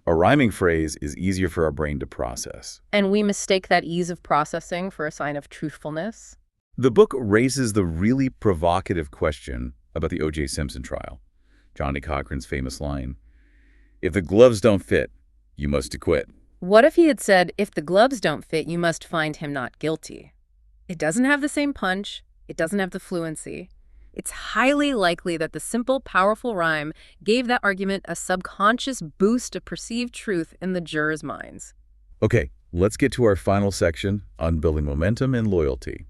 A rhyming phrase is easier for our brain to process. And we mistake that ease of processing for a sign of truthfulness. The book raises the really provocative question about the O.J. Simpson trial. Johnny Cochran's famous line, "If the gloves don't fit, you must acquit." What if he had said, "If the gloves don't fit, you must find him not guilty"? It doesn't have the same punch. It doesn't have the fluency. It's highly likely that the simple, powerful rhyme gave that argument a subconscious boost of perceived truth in the jurors' minds. Okay, let's get to our final section on building momentum and loyalty.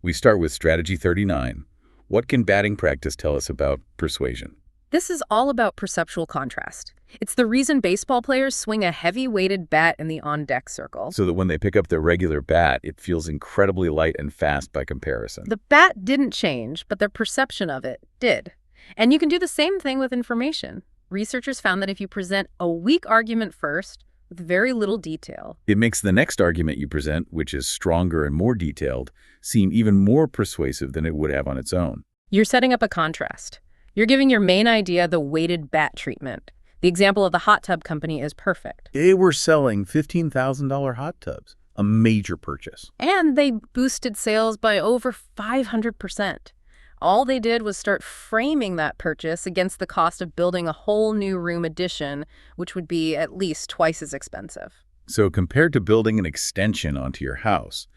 We start with strategy 39. What can batting practice tell us about persuasion? This is all about perceptual contrast. It's the reason baseball players swing a heavy-weighted bat in the on-deck circle. So that when they pick up their regular bat, it feels incredibly light and fast by comparison. The bat didn't change, but their perception of it did. And you can do the same thing with information. Researchers found that if you present a weak argument first, with very little detail, it makes the next argument you present, which is stronger and more detailed, seem even more persuasive than it would have on its own. You're setting up a contrast. You're giving your main idea the weighted bat treatment. The example of the hot tub company is perfect. They were selling $15,000 hot tubs, a major purchase. And they boosted sales by over 500%. All they did was start framing that purchase against the cost of building a whole new room addition, which would be at least twice as expensive. So compared to building an extension onto your house,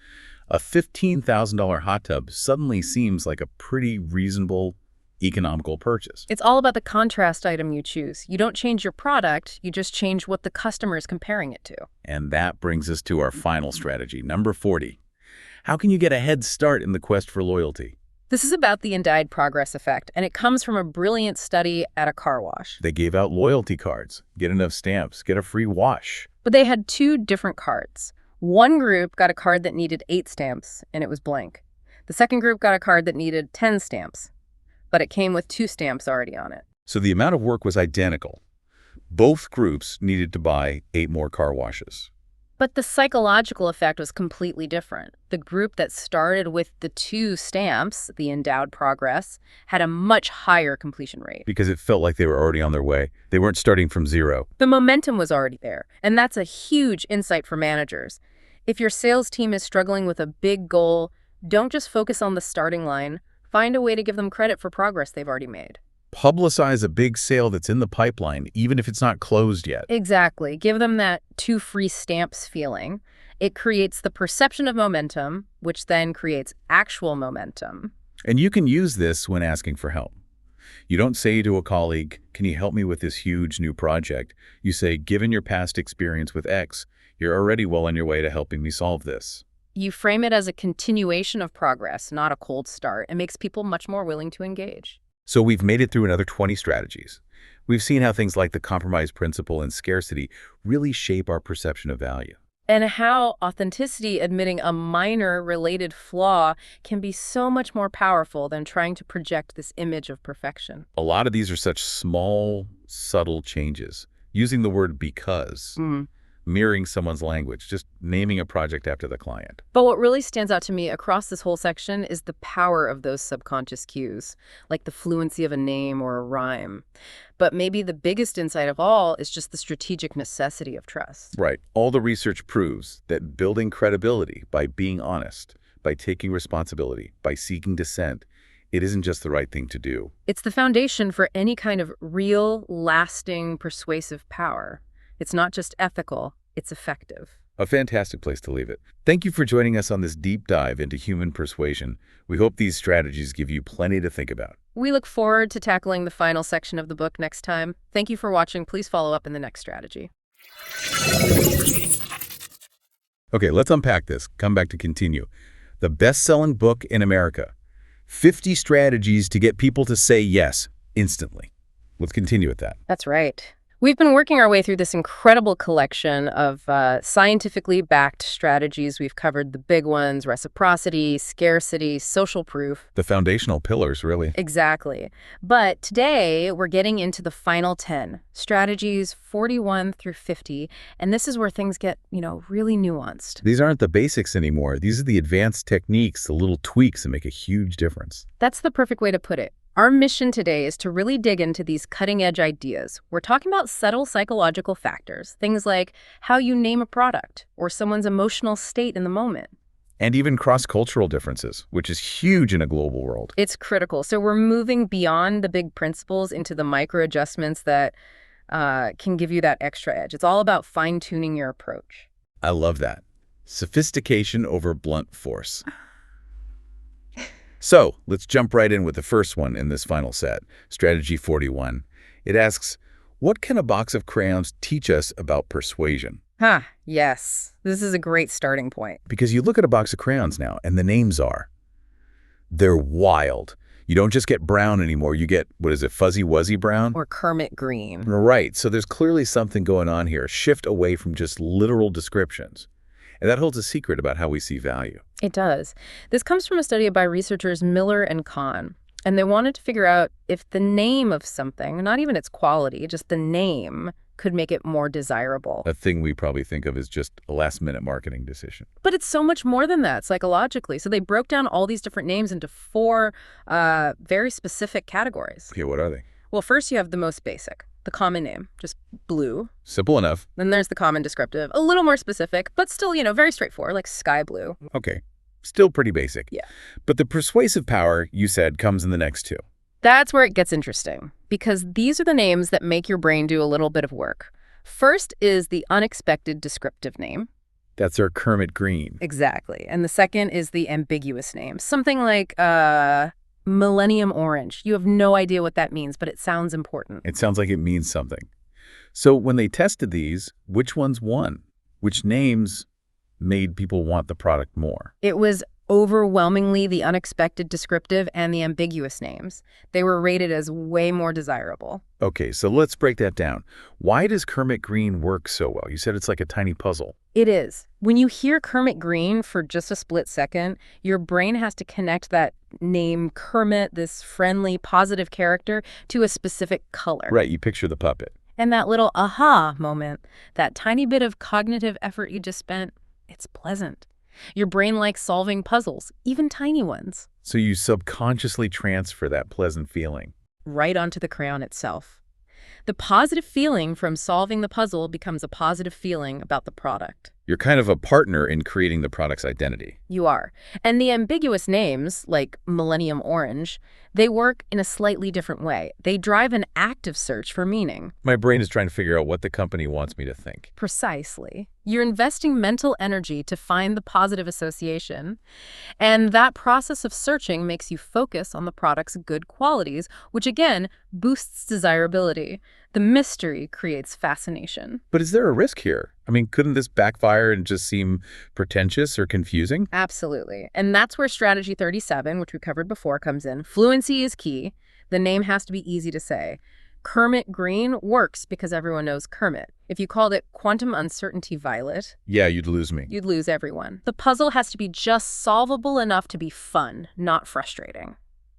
a $15,000 hot tub suddenly seems like a pretty reasonable, economical purchase. It's all about the contrast item you choose. You don't change your product, you just change what the customer is comparing it to. And that brings us to our final strategy, number 40. How can you get a head start in the quest for loyalty? This is about the endowed progress effect, and it comes from a brilliant study at a car wash. They gave out loyalty cards. Get enough stamps, get a free wash. But they had two different cards. One group got a card that needed 8 stamps, and it was blank. The second group got a card that needed 10 stamps, but it came with 2 stamps already on it. So the amount of work was identical. Both groups needed to buy 8 more car washes. But the psychological effect was completely different. The group that started with the 2 stamps, the endowed progress, had a much higher completion rate. Because it felt like they were already on their way. They weren't starting from zero. The momentum was already there, and that's a huge insight for managers. If your sales team is struggling with a big goal, don't just focus on the starting line. Find a way to give them credit for progress they've already made. Publicize a big sale that's in the pipeline, even if it's not closed yet. Exactly. Give them that 2 free stamps feeling. It creates the perception of momentum, which then creates actual momentum. And you can use this when asking for help. You don't say to a colleague, "Can you help me with this huge new project?" You say, "Given your past experience with X, you're already well on your way to helping me solve this." You frame it as a continuation of progress, not a cold start. It makes people much more willing to engage. So we've made it through another 20 strategies. We've seen how things like the compromise principle and scarcity really shape our perception of value. And how authenticity, admitting a minor related flaw, can be so much more powerful than trying to project this image of perfection. A lot of these are such small, subtle changes, using the word because, Mm. mirroring someone's language, just naming a project after the client. But what really stands out to me across this whole section is the power of those subconscious cues, like the fluency of a name or a rhyme. But maybe the biggest insight of all is just the strategic necessity of trust. Right. All the research proves that building credibility by being honest, by taking responsibility, by seeking dissent, it isn't just the right thing to do. It's the foundation for any kind of real, lasting, persuasive power. It's not just ethical, it's effective. A fantastic place to leave it. Thank you for joining us on this deep dive into human persuasion. We hope these strategies give you plenty to think about. We look forward to tackling the final section of the book next time. Thank you for watching. Please follow up in the next strategy. Okay, let's unpack this. Come back to continue. The best-selling book in America. 50 strategies to get people to say yes instantly. Let's continue with that. That's right. We've been working our way through this incredible collection of scientifically backed strategies. We've covered the big ones: reciprocity, scarcity, social proof. The foundational pillars, really. Exactly. But today, we're getting into the final 10, strategies 41 through 50, and this is where things get, really nuanced. These aren't the basics anymore. These are the advanced techniques, the little tweaks that make a huge difference. That's the perfect way to put it. Our mission today is to really dig into these cutting-edge ideas. We're talking about subtle psychological factors, things like how you name a product or someone's emotional state in the moment. And even cross-cultural differences, which is huge in a global world. It's critical. So we're moving beyond the big principles into the micro-adjustments that can give you that extra edge. It's all about fine-tuning your approach. I love that. Sophistication over blunt force. So let's jump right in with the first one in this final set, Strategy 41. It asks, what can a box of crayons teach us about persuasion? Yes. This is a great starting point. Because you look at a box of crayons now, and the names they're wild. You don't just get brown anymore. You get, Fuzzy Wuzzy Brown? Or Kermit Green. Right. So there's clearly something going on here, a shift away from just literal descriptions. And that holds a secret about how we see value. It does. This comes from a study by researchers Miller and Kahn, and they wanted to figure out if the name of something, not even its quality, just the name, could make it more desirable. A thing we probably think of as just a last-minute marketing decision. But it's so much more than that, psychologically. So they broke down all these different names into 4 very specific categories. Okay, what are they? Well, first you have the most basic, the common name, just blue. Simple enough. Then there's the common descriptive, a little more specific, but still, very straightforward, like sky blue. Okay, still pretty basic. Yeah. But the persuasive power, you said, comes in the next 2. That's where it gets interesting, because these are the names that make your brain do a little bit of work. First is the unexpected descriptive name. That's our Kermit Green. Exactly. And the second is the ambiguous name. Something like Millennium Orange. You have no idea what that means, but it sounds important. It sounds like it means something. So when they tested these, which ones won? Which names made people want the product more? It was overwhelmingly the unexpected descriptive and the ambiguous names. They were rated as way more desirable. Okay, so let's break that down. Why does Kermit Green work so well? You said it's like a tiny puzzle. It is. When you hear Kermit Green for just a split second, your brain has to connect that name Kermit, this friendly, positive character, to a specific color. Right, you picture the puppet. And that little aha moment, that tiny bit of cognitive effort you just spent, it's pleasant. Your brain likes solving puzzles, even tiny ones. So you subconsciously transfer that pleasant feeling right onto the crayon itself. The positive feeling from solving the puzzle becomes a positive feeling about the product. You're kind of a partner in creating the product's identity. You are. And the ambiguous names, like Millennium Orange, they work in a slightly different way. They drive an active search for meaning. My brain is trying to figure out what the company wants me to think. Precisely. You're investing mental energy to find the positive association. And that process of searching makes you focus on the product's good qualities, which again boosts desirability. The mystery creates fascination. But is there a risk here? I mean, couldn't this backfire and just seem pretentious or confusing? Absolutely. And that's where strategy 37, which we covered before, comes in. Fluency is key. The name has to be easy to say. Kermit Green works because everyone knows Kermit. If you called it Quantum Uncertainty Violet, yeah, you'd lose me. You'd lose everyone. The puzzle has to be just solvable enough to be fun, not frustrating.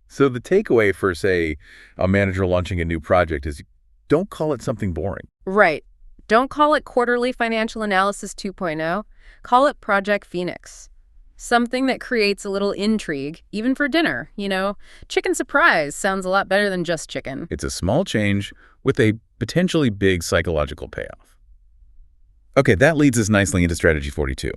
So the takeaway for, say, a manager launching a new project is Don't call it something boring. Right. Don't call it Quarterly Financial Analysis 2.0. Call it Project Phoenix. Something that creates a little intrigue, even for dinner, Chicken surprise sounds a lot better than just chicken. It's a small change with a potentially big psychological payoff. Okay, that leads us nicely into strategy 42.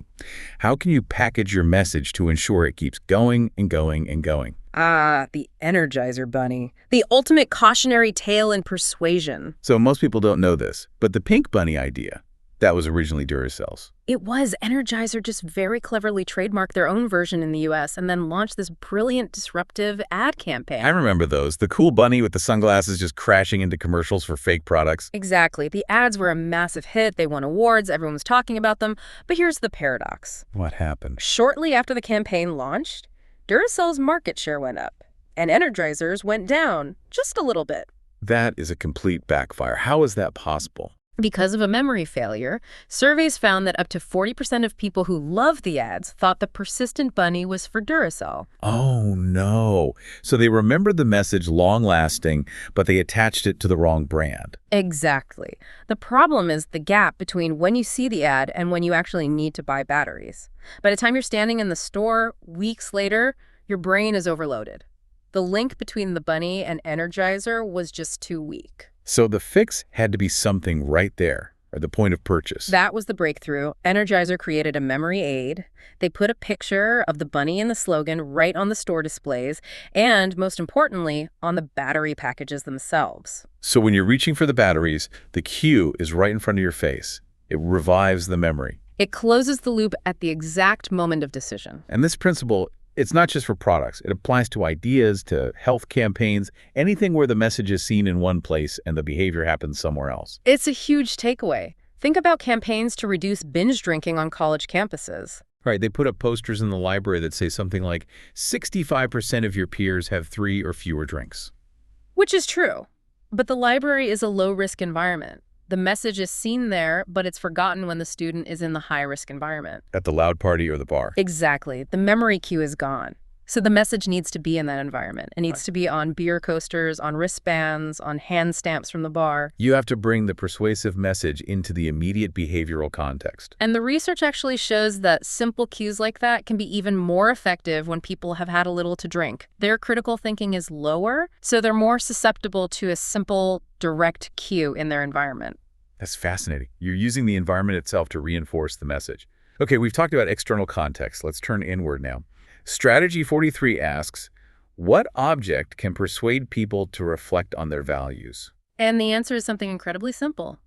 How can you package your message to ensure it keeps going and going and going? The Energizer Bunny. The ultimate cautionary tale in persuasion. So most people don't know this, but the pink bunny idea, that was originally Duracell's. It was. Energizer just very cleverly trademarked their own version in the US and then launched this brilliant, disruptive ad campaign. I remember those. The cool bunny with the sunglasses just crashing into commercials for fake products. Exactly. The ads were a massive hit. They won awards. Everyone was talking about them. But here's the paradox. What happened? Shortly after the campaign launched, Duracell's market share went up, and Energizer's went down just a little bit. That is a complete backfire. How is that possible? Because of a memory failure, surveys found that up to 40% of people who loved the ads thought the persistent bunny was for Duracell. Oh, no. So they remembered the message long-lasting, but they attached it to the wrong brand. Exactly. The problem is the gap between when you see the ad and when you actually need to buy batteries. By the time you're standing in the store, weeks later, your brain is overloaded. The link between the bunny and Energizer was just too weak. So the fix had to be something right there, at the point of purchase. That was the breakthrough. Energizer created a memory aid. They put a picture of the bunny and the slogan right on the store displays, and most importantly, on the battery packages themselves. So when you're reaching for the batteries, the cue is right in front of your face. It revives the memory. It closes the loop at the exact moment of decision. And this principle, it's not just for products. It applies to ideas, to health campaigns, anything where the message is seen in one place and the behavior happens somewhere else. It's a huge takeaway. Think about campaigns to reduce binge drinking on college campuses. Right, they put up posters in the library that say something like 65% of your peers have 3 or fewer drinks. Which is true. But the library is a low-risk environment. The message is seen there, but it's forgotten when the student is in the high-risk environment. At the loud party or the bar. Exactly. The memory cue is gone. So the message needs to be in that environment. It needs to be on beer coasters, on wristbands, on hand stamps from the bar. You have to bring the persuasive message into the immediate behavioral context. And the research actually shows that simple cues like that can be even more effective when people have had a little to drink. Their critical thinking is lower, so they're more susceptible to a simple, direct cue in their environment. That's fascinating. You're using the environment itself to reinforce the message. Okay, we've talked about external context. Let's turn inward now. Strategy 43 asks, what object can persuade people to reflect on their values? And the answer is something incredibly simple.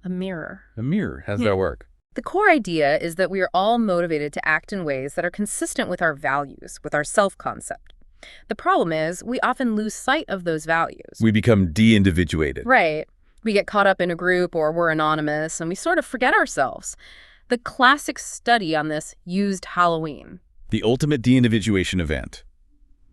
A mirror. A mirror. How does that work? The core idea is that we are all motivated to act in ways that are consistent with our values, with our self-concept. The problem is we often lose sight of those values. We become de-individuated. Right. We get caught up in a group or we're anonymous and we sort of forget ourselves. The classic study on this used Halloween. The ultimate de-individuation event.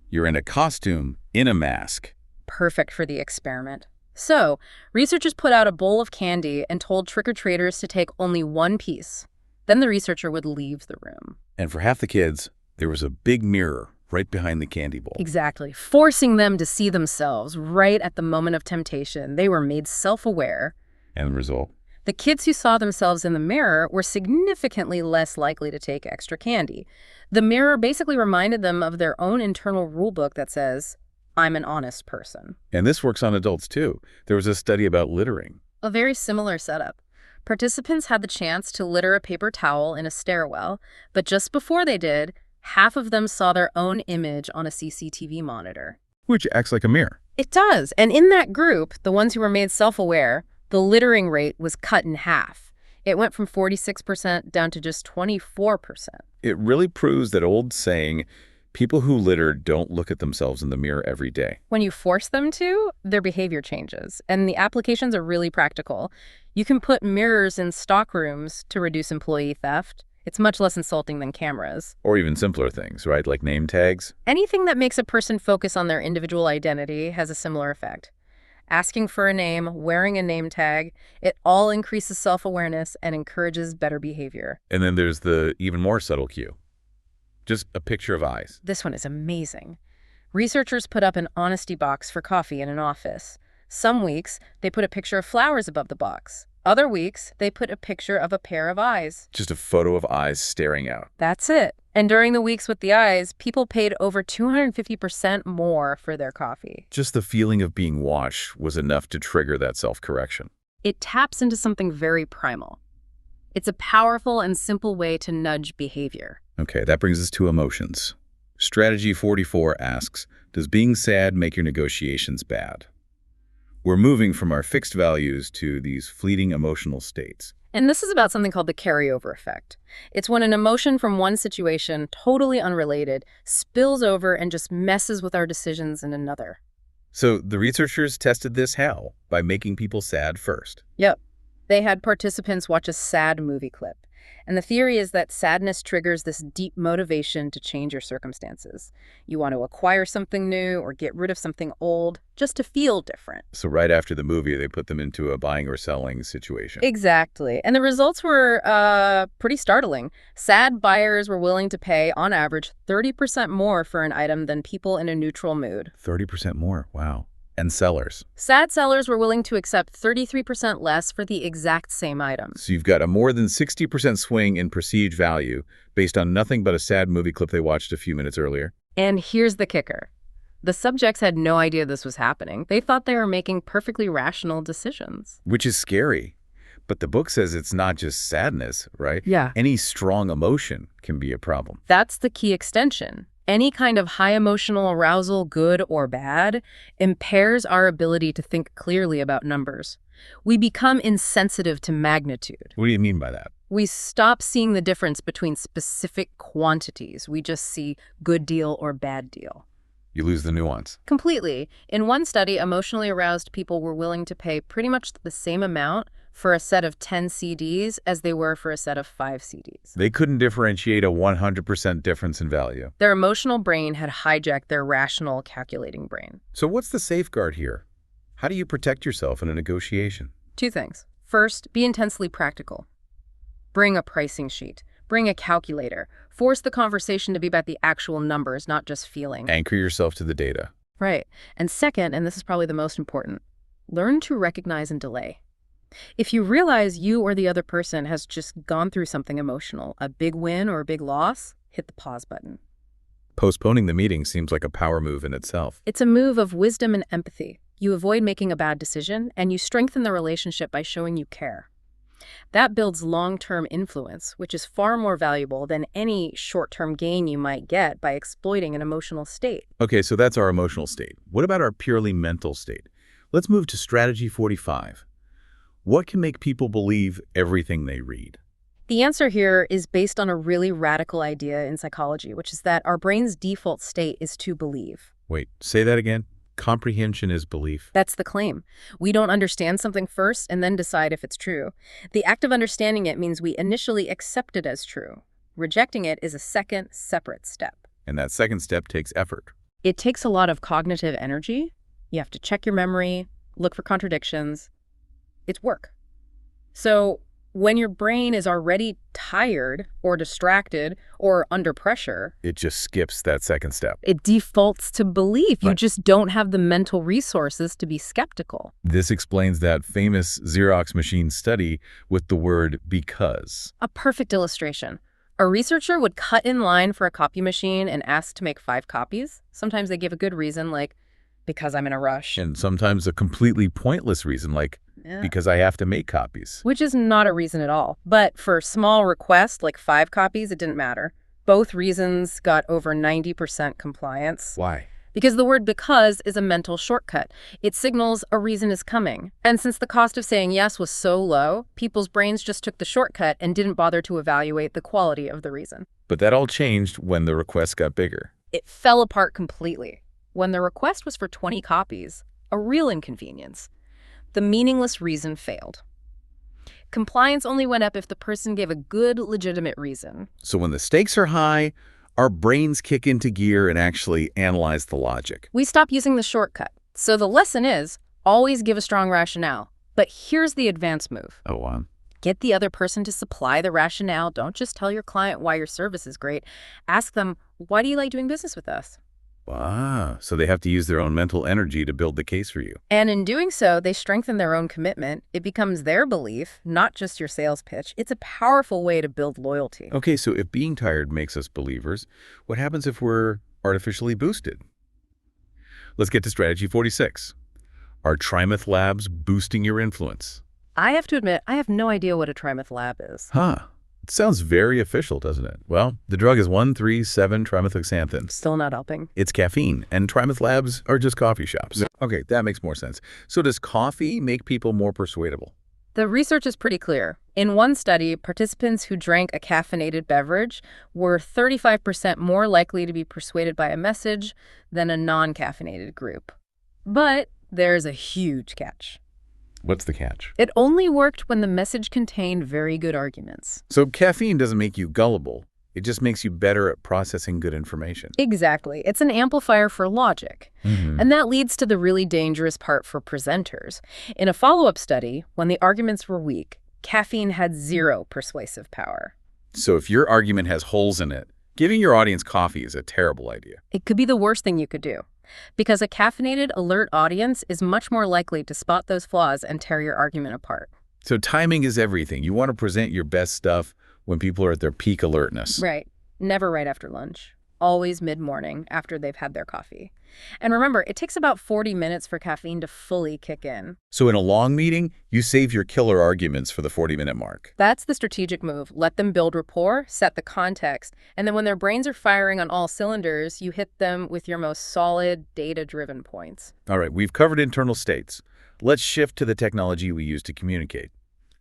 You're in a costume, in a mask. Perfect for the experiment. So, researchers put out a bowl of candy and told trick-or-treaters to take only one piece. Then the researcher would leave the room. And for half the kids, there was a big mirror right behind the candy bowl. Exactly. Forcing them to see themselves right at the moment of temptation. They were made self-aware. And the result? The kids who saw themselves in the mirror were significantly less likely to take extra candy. The mirror basically reminded them of their own internal rulebook that says, I'm an honest person. And this works on adults too. There was a study about littering. A very similar setup. Participants had the chance to litter a paper towel in a stairwell, but just before they did, half of them saw their own image on a CCTV monitor. Which acts like a mirror. It does. And in that group, the ones who were made self-aware, the littering rate was cut in half. It went from 46% down to just 24%. It really proves that old saying, people who litter don't look at themselves in the mirror every day. When you force them to, their behavior changes. And the applications are really practical. You can put mirrors in stock rooms to reduce employee theft. It's much less insulting than cameras. Or even simpler things, right? Like name tags. Anything that makes a person focus on their individual identity has a similar effect. Asking for a name, wearing a name tag, it all increases self-awareness and encourages better behavior. And then there's the even more subtle cue. Just a picture of eyes. This one is amazing. Researchers put up an honesty box for coffee in an office. Some weeks, they put a picture of flowers above the box. Other weeks, they put a picture of a pair of eyes. Just a photo of eyes staring out. That's it. And during the weeks with the eyes, people paid over 250% more for their coffee. Just the feeling of being watched was enough to trigger that self-correction. It taps into something very primal. It's a powerful and simple way to nudge behavior. Okay, that brings us to emotions. Strategy 44 asks, does being sad make your negotiations bad? We're moving from our fixed values to these fleeting emotional states. And this is about something called the carryover effect. It's when an emotion from one situation, totally unrelated, spills over and just messes with our decisions in another. So the researchers tested this how? By making people sad first. Yep. They had participants watch a sad movie clip. And the theory is that sadness triggers this deep motivation to change your circumstances. You want to acquire something new or get rid of something old just to feel different. So right after the movie, they put them into a buying or selling situation. Exactly. And the results were pretty startling. Sad buyers were willing to pay, on average, 30% more for an item than people in a neutral mood. 30% more. Wow. And sellers. Sad sellers were willing to accept 33% less for the exact same item. So you've got a more than 60% swing in perceived value based on nothing but a sad movie clip they watched a few minutes earlier. And here's the kicker. The subjects had no idea this was happening. They thought they were making perfectly rational decisions. Which is scary. But the book says it's not just sadness, right? Yeah. Any strong emotion can be a problem. That's the key extension. Any kind of high emotional arousal, good or bad, impairs our ability to think clearly about numbers. We become insensitive to magnitude. What do you mean by that? We stop seeing the difference between specific quantities. We just see good deal or bad deal. You lose the nuance. Completely. In one study, emotionally aroused people were willing to pay pretty much the same amount for a set of 10 CDs as they were for a set of 5 CDs. They couldn't differentiate a 100% difference in value. Their emotional brain had hijacked their rational, calculating brain. So what's the safeguard here? How do you protect yourself in a negotiation? 2 things. First, be intensely practical. Bring a pricing sheet. Bring a calculator. Force the conversation to be about the actual numbers, not just feeling. Anchor yourself to the data. Right. And second, and this is probably the most important, learn to recognize and delay. If you realize you or the other person has just gone through something emotional, a big win or a big loss, hit the pause button. Postponing the meeting seems like a power move in itself. It's a move of wisdom and empathy. You avoid making a bad decision, and you strengthen the relationship by showing you care. That builds long-term influence, which is far more valuable than any short-term gain you might get by exploiting an emotional state. Okay, so that's our emotional state. What about our purely mental state? Let's move to strategy 45. What can make people believe everything they read? The answer here is based on a really radical idea in psychology, which is that our brain's default state is to believe. Wait, say that again? Comprehension is belief. That's the claim. We don't understand something first and then decide if it's true. The act of understanding it means we initially accept it as true. Rejecting it is a second, separate step. And that second step takes effort. It takes a lot of cognitive energy. You have to check your memory, look for contradictions. It's work. So when your brain is already tired or distracted or under pressure, it just skips that second step. It defaults to belief. You Right. just don't have the mental resources to be skeptical. This explains that famous Xerox machine study with the word because. A perfect illustration. A researcher would cut in line for a copy machine and ask to make 5 copies. Sometimes they give a good reason, like, because I'm in a rush. And sometimes a completely pointless reason, like, because I have to make copies. Which is not a reason at all. But for small requests, like 5 copies, it didn't matter. Both reasons got over 90% compliance. Why? Because the word because is a mental shortcut. It signals a reason is coming. And since the cost of saying yes was so low, people's brains just took the shortcut and didn't bother to evaluate the quality of the reason. But that all changed when the request got bigger. It fell apart completely. When the request was for 20 copies, a real inconvenience, the meaningless reason failed. Compliance only went up if the person gave a good, legitimate reason. So when the stakes are high, our brains kick into gear and actually analyze the logic. We stop using the shortcut. So the lesson is, always give a strong rationale. But here's the advanced move. Oh, Get the other person to supply the rationale. Don't just tell your client why your service is great. Ask them, why do you like doing business with us? Ah, so they have to use their own mental energy to build the case for you. And in doing so, they strengthen their own commitment. It becomes their belief, not just your sales pitch. It's a powerful way to build loyalty. Okay, so if being tired makes us believers, what happens if we're artificially boosted? Let's get to strategy 46. Are Trimeth Labs boosting your influence? I have to admit, I have no idea what a Trimeth lab is. Huh. It sounds very official, doesn't it? Well, the drug is 1,3,7-trimethylxanthin. Still not helping. It's caffeine, and Trimeth Labs are just coffee shops. Okay, that makes more sense. So does coffee make people more persuadable? The research is pretty clear. In one study, participants who drank a caffeinated beverage were 35% more likely to be persuaded by a message than a non-caffeinated group. But there's a huge catch. What's the catch? It only worked when the message contained very good arguments. So caffeine doesn't make you gullible. It just makes you better at processing good information. Exactly. It's an amplifier for logic. And that leads to the really dangerous part for presenters. In a follow-up study, when the arguments were weak, caffeine had zero persuasive power. So if your argument has holes in it, giving your audience coffee is a terrible idea. It could be the worst thing you could do. Because a caffeinated, alert audience is much more likely to spot those flaws and tear your argument apart. So timing is everything. You want to present your best stuff when people are at their peak alertness. Right. Never right after lunch. Always mid-morning after they've had their coffee. And remember, it takes about 40 minutes for caffeine to fully kick in. So in a long meeting, you save your killer arguments for the 40-minute mark. That's the strategic move. Let them build rapport, set the context, and then when their brains are firing on all cylinders, you hit them with your most solid, data-driven points. All right, we've covered internal states. Let's shift to the technology we use to communicate.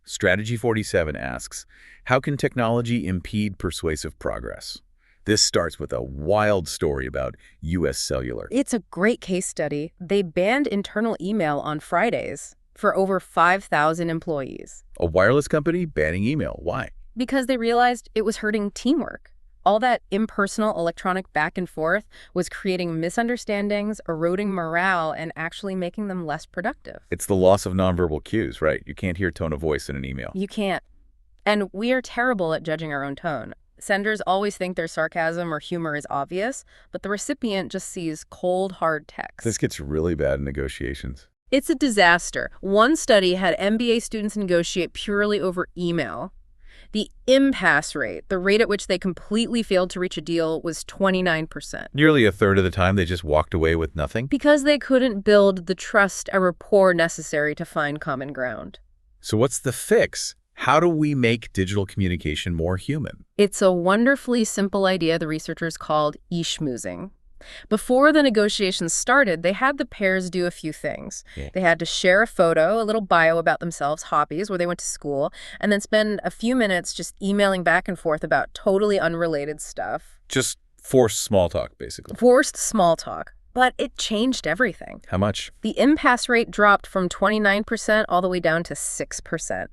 Strategy 47 asks, how can technology impede persuasive progress? This starts with a wild story about U.S. Cellular. It's a great case study. They banned internal email on Fridays for over 5,000 employees. A wireless company banning email. Why? Because they realized it was hurting teamwork. All that impersonal electronic back and forth was creating misunderstandings, eroding morale, and actually making them less productive. It's the loss of nonverbal cues, right? You can't hear tone of voice in an email. You can't. And we are terrible at judging our own tone. Senders always think their sarcasm or humor is obvious, but the recipient just sees cold, hard text. This gets really bad in negotiations. It's a disaster. One study had MBA students negotiate purely over email. The impasse rate, the rate at which they completely failed to reach a deal, was 29%. Nearly a third of the time, they just walked away with nothing? Because they couldn't build the trust and rapport necessary to find common ground. So what's the fix? How do we make digital communication more human? It's a wonderfully simple idea the researchers called e-schmoozing. Before the negotiations started, they had the pairs do a few things. Yeah. They had to share a photo, a little bio about themselves, hobbies, where they went to school, and then spend a few minutes just emailing back and forth about totally unrelated stuff. Just forced small talk, basically. Forced small talk. But it changed everything. How much? The impasse rate dropped from 29% all the way down to 6%.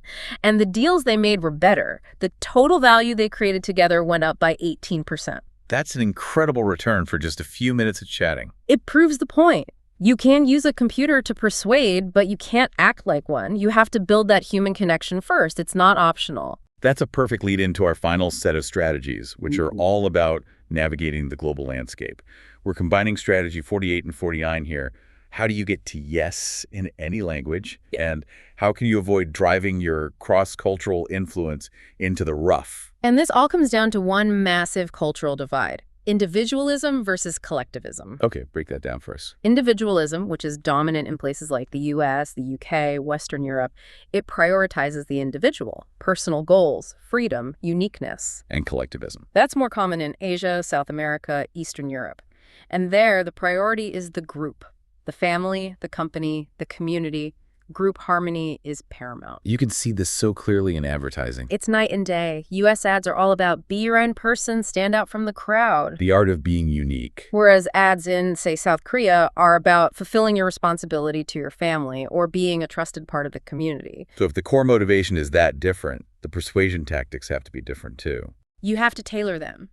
And the deals they made were better. The total value they created together went up by 18%. That's an incredible return for just a few minutes of chatting. It proves the point. You can use a computer to persuade, but you can't act like one. You have to build that human connection first. It's not optional. That's a perfect lead into our final set of strategies, which are all about navigating the global landscape. We're combining strategy 48 and 49 here. How do you get to yes in any language? And how can you avoid driving your cross-cultural influence into the rough? And this all comes down to one massive cultural divide: individualism versus collectivism. Okay, break that down for us. Individualism, which is dominant in places like the US, the UK, Western Europe, it prioritizes the individual, personal goals, freedom, uniqueness. And collectivism. That's more common in Asia, South America, Eastern Europe. And there, the priority is the group, the family, the company, the community. Group harmony is paramount. You can see this so clearly in advertising. It's night and day. US ads are all about be your own person, stand out from the crowd. The art of being unique. Whereas ads in, say, South Korea are about fulfilling your responsibility to your family or being a trusted part of the community. So if the core motivation is that different, the persuasion tactics have to be different too. You have to tailor them.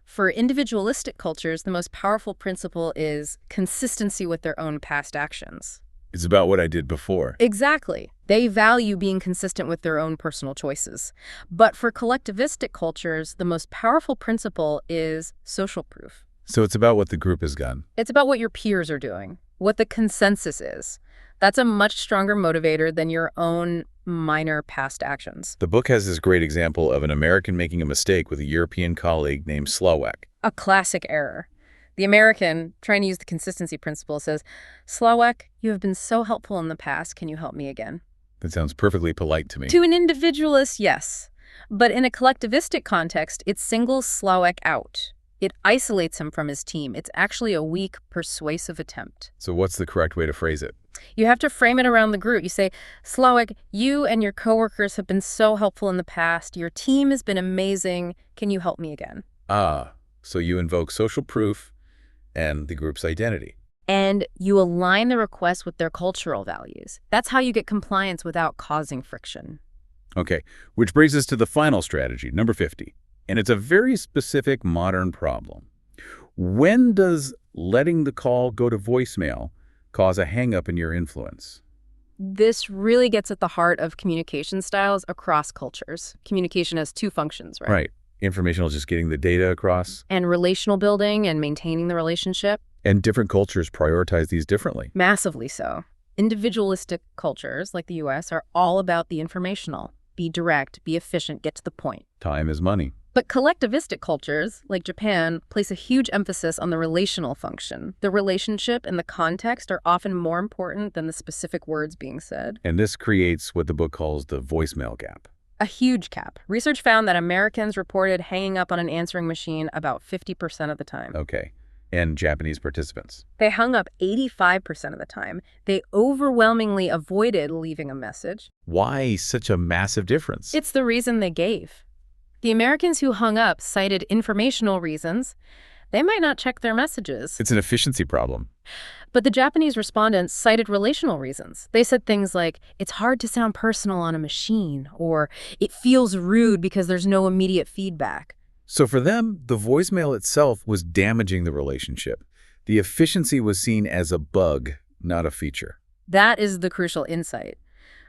For individualistic cultures, the most powerful principle is consistency with their own past actions. It's about what I did before. Exactly. They value being consistent with their own personal choices. But for collectivistic cultures, the most powerful principle is social proof. So it's about what the group has done. It's about what your peers are doing, what the consensus is. That's a much stronger motivator than your own minor past actions. The book has this great example of an American making a mistake with a European colleague named Slawek. A classic error. The American, trying to use the consistency principle, says, "Slawek, you have been so helpful in the past. Can you help me again?" That sounds perfectly polite to me. To an individualist, yes. But in a collectivistic context, it singles Slawek out. It isolates him from his team. It's actually a weak, persuasive attempt. So what's the correct way to phrase it? You have to frame it around the group. You say, "Slawek, you and your coworkers have been so helpful in the past. Your team has been amazing. Can you help me again?" So you invoke social proof and the group's identity. And you align the request with their cultural values. That's how you get compliance without causing friction. Okay, which brings us to the final strategy, number 50. And it's a very specific modern problem. When does letting the call go to voicemail cause a hang-up in your influence? This really gets at the heart of communication styles across cultures. Communication has two functions, right? Right. Informational, just getting the data across. And relational building and maintaining the relationship. And different cultures prioritize these differently. Massively so. Individualistic cultures, like the US, are all about the informational. Be direct, be efficient, get to the point. Time is money. But collectivistic cultures, like Japan, place a huge emphasis on the relational function. The relationship and the context are often more important than the specific words being said. And this creates what the book calls the voicemail gap. A huge gap. Research found that Americans reported hanging up on an answering machine about 50% of the time. Okay. And Japanese participants? They hung up 85% of the time. They overwhelmingly avoided leaving a message. Why such a massive difference? It's the reason they gave. The Americans who hung up cited informational reasons. They might not check their messages. It's an efficiency problem. But the Japanese respondents cited relational reasons. They said things like, "It's hard to sound personal on a machine," or "It feels rude because there's no immediate feedback." So for them, the voicemail itself was damaging the relationship. The efficiency was seen as a bug, not a feature. That is the crucial insight.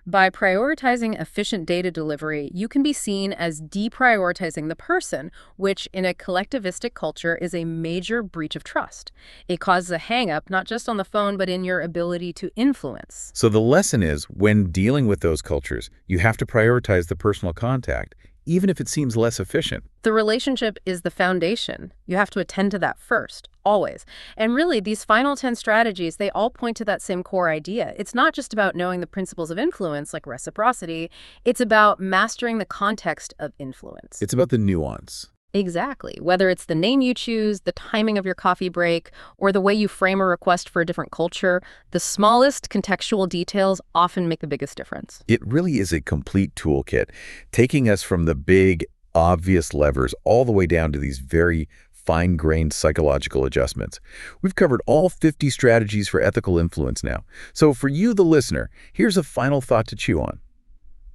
By prioritizing efficient data delivery, you can be seen as deprioritizing the person, which in a collectivistic culture is a major breach of trust. It causes a hang-up not just on the phone, but in your ability to influence. So the lesson is, when dealing with those cultures, you have to prioritize the personal contact, even if it seems less efficient. The relationship is the foundation. You have to attend to that first, always. And really, these final 10 strategies, they all point to that same core idea. It's not just about knowing the principles of influence, like reciprocity. It's about mastering the context of influence. It's about the nuance. Exactly. Whether it's the name you choose, the timing of your coffee break, or the way you frame a request for a different culture, the smallest contextual details often make the biggest difference. It really is a complete toolkit, taking us from the big, obvious levers all the way down to these very fine-grained psychological adjustments. We've covered all 50 strategies for ethical influence now. So for you, the listener, here's a final thought to chew on.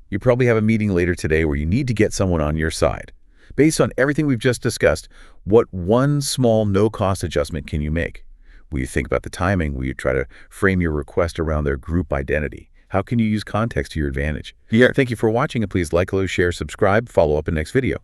You probably have a meeting later today where you need to get someone on your side. Based on everything we've just discussed, what one small no-cost adjustment can you make? Will you think about the timing? Will you try to frame your request around their group identity? How can you use context to your advantage? Thank you for watching, and please like, share, subscribe, follow up in the next video.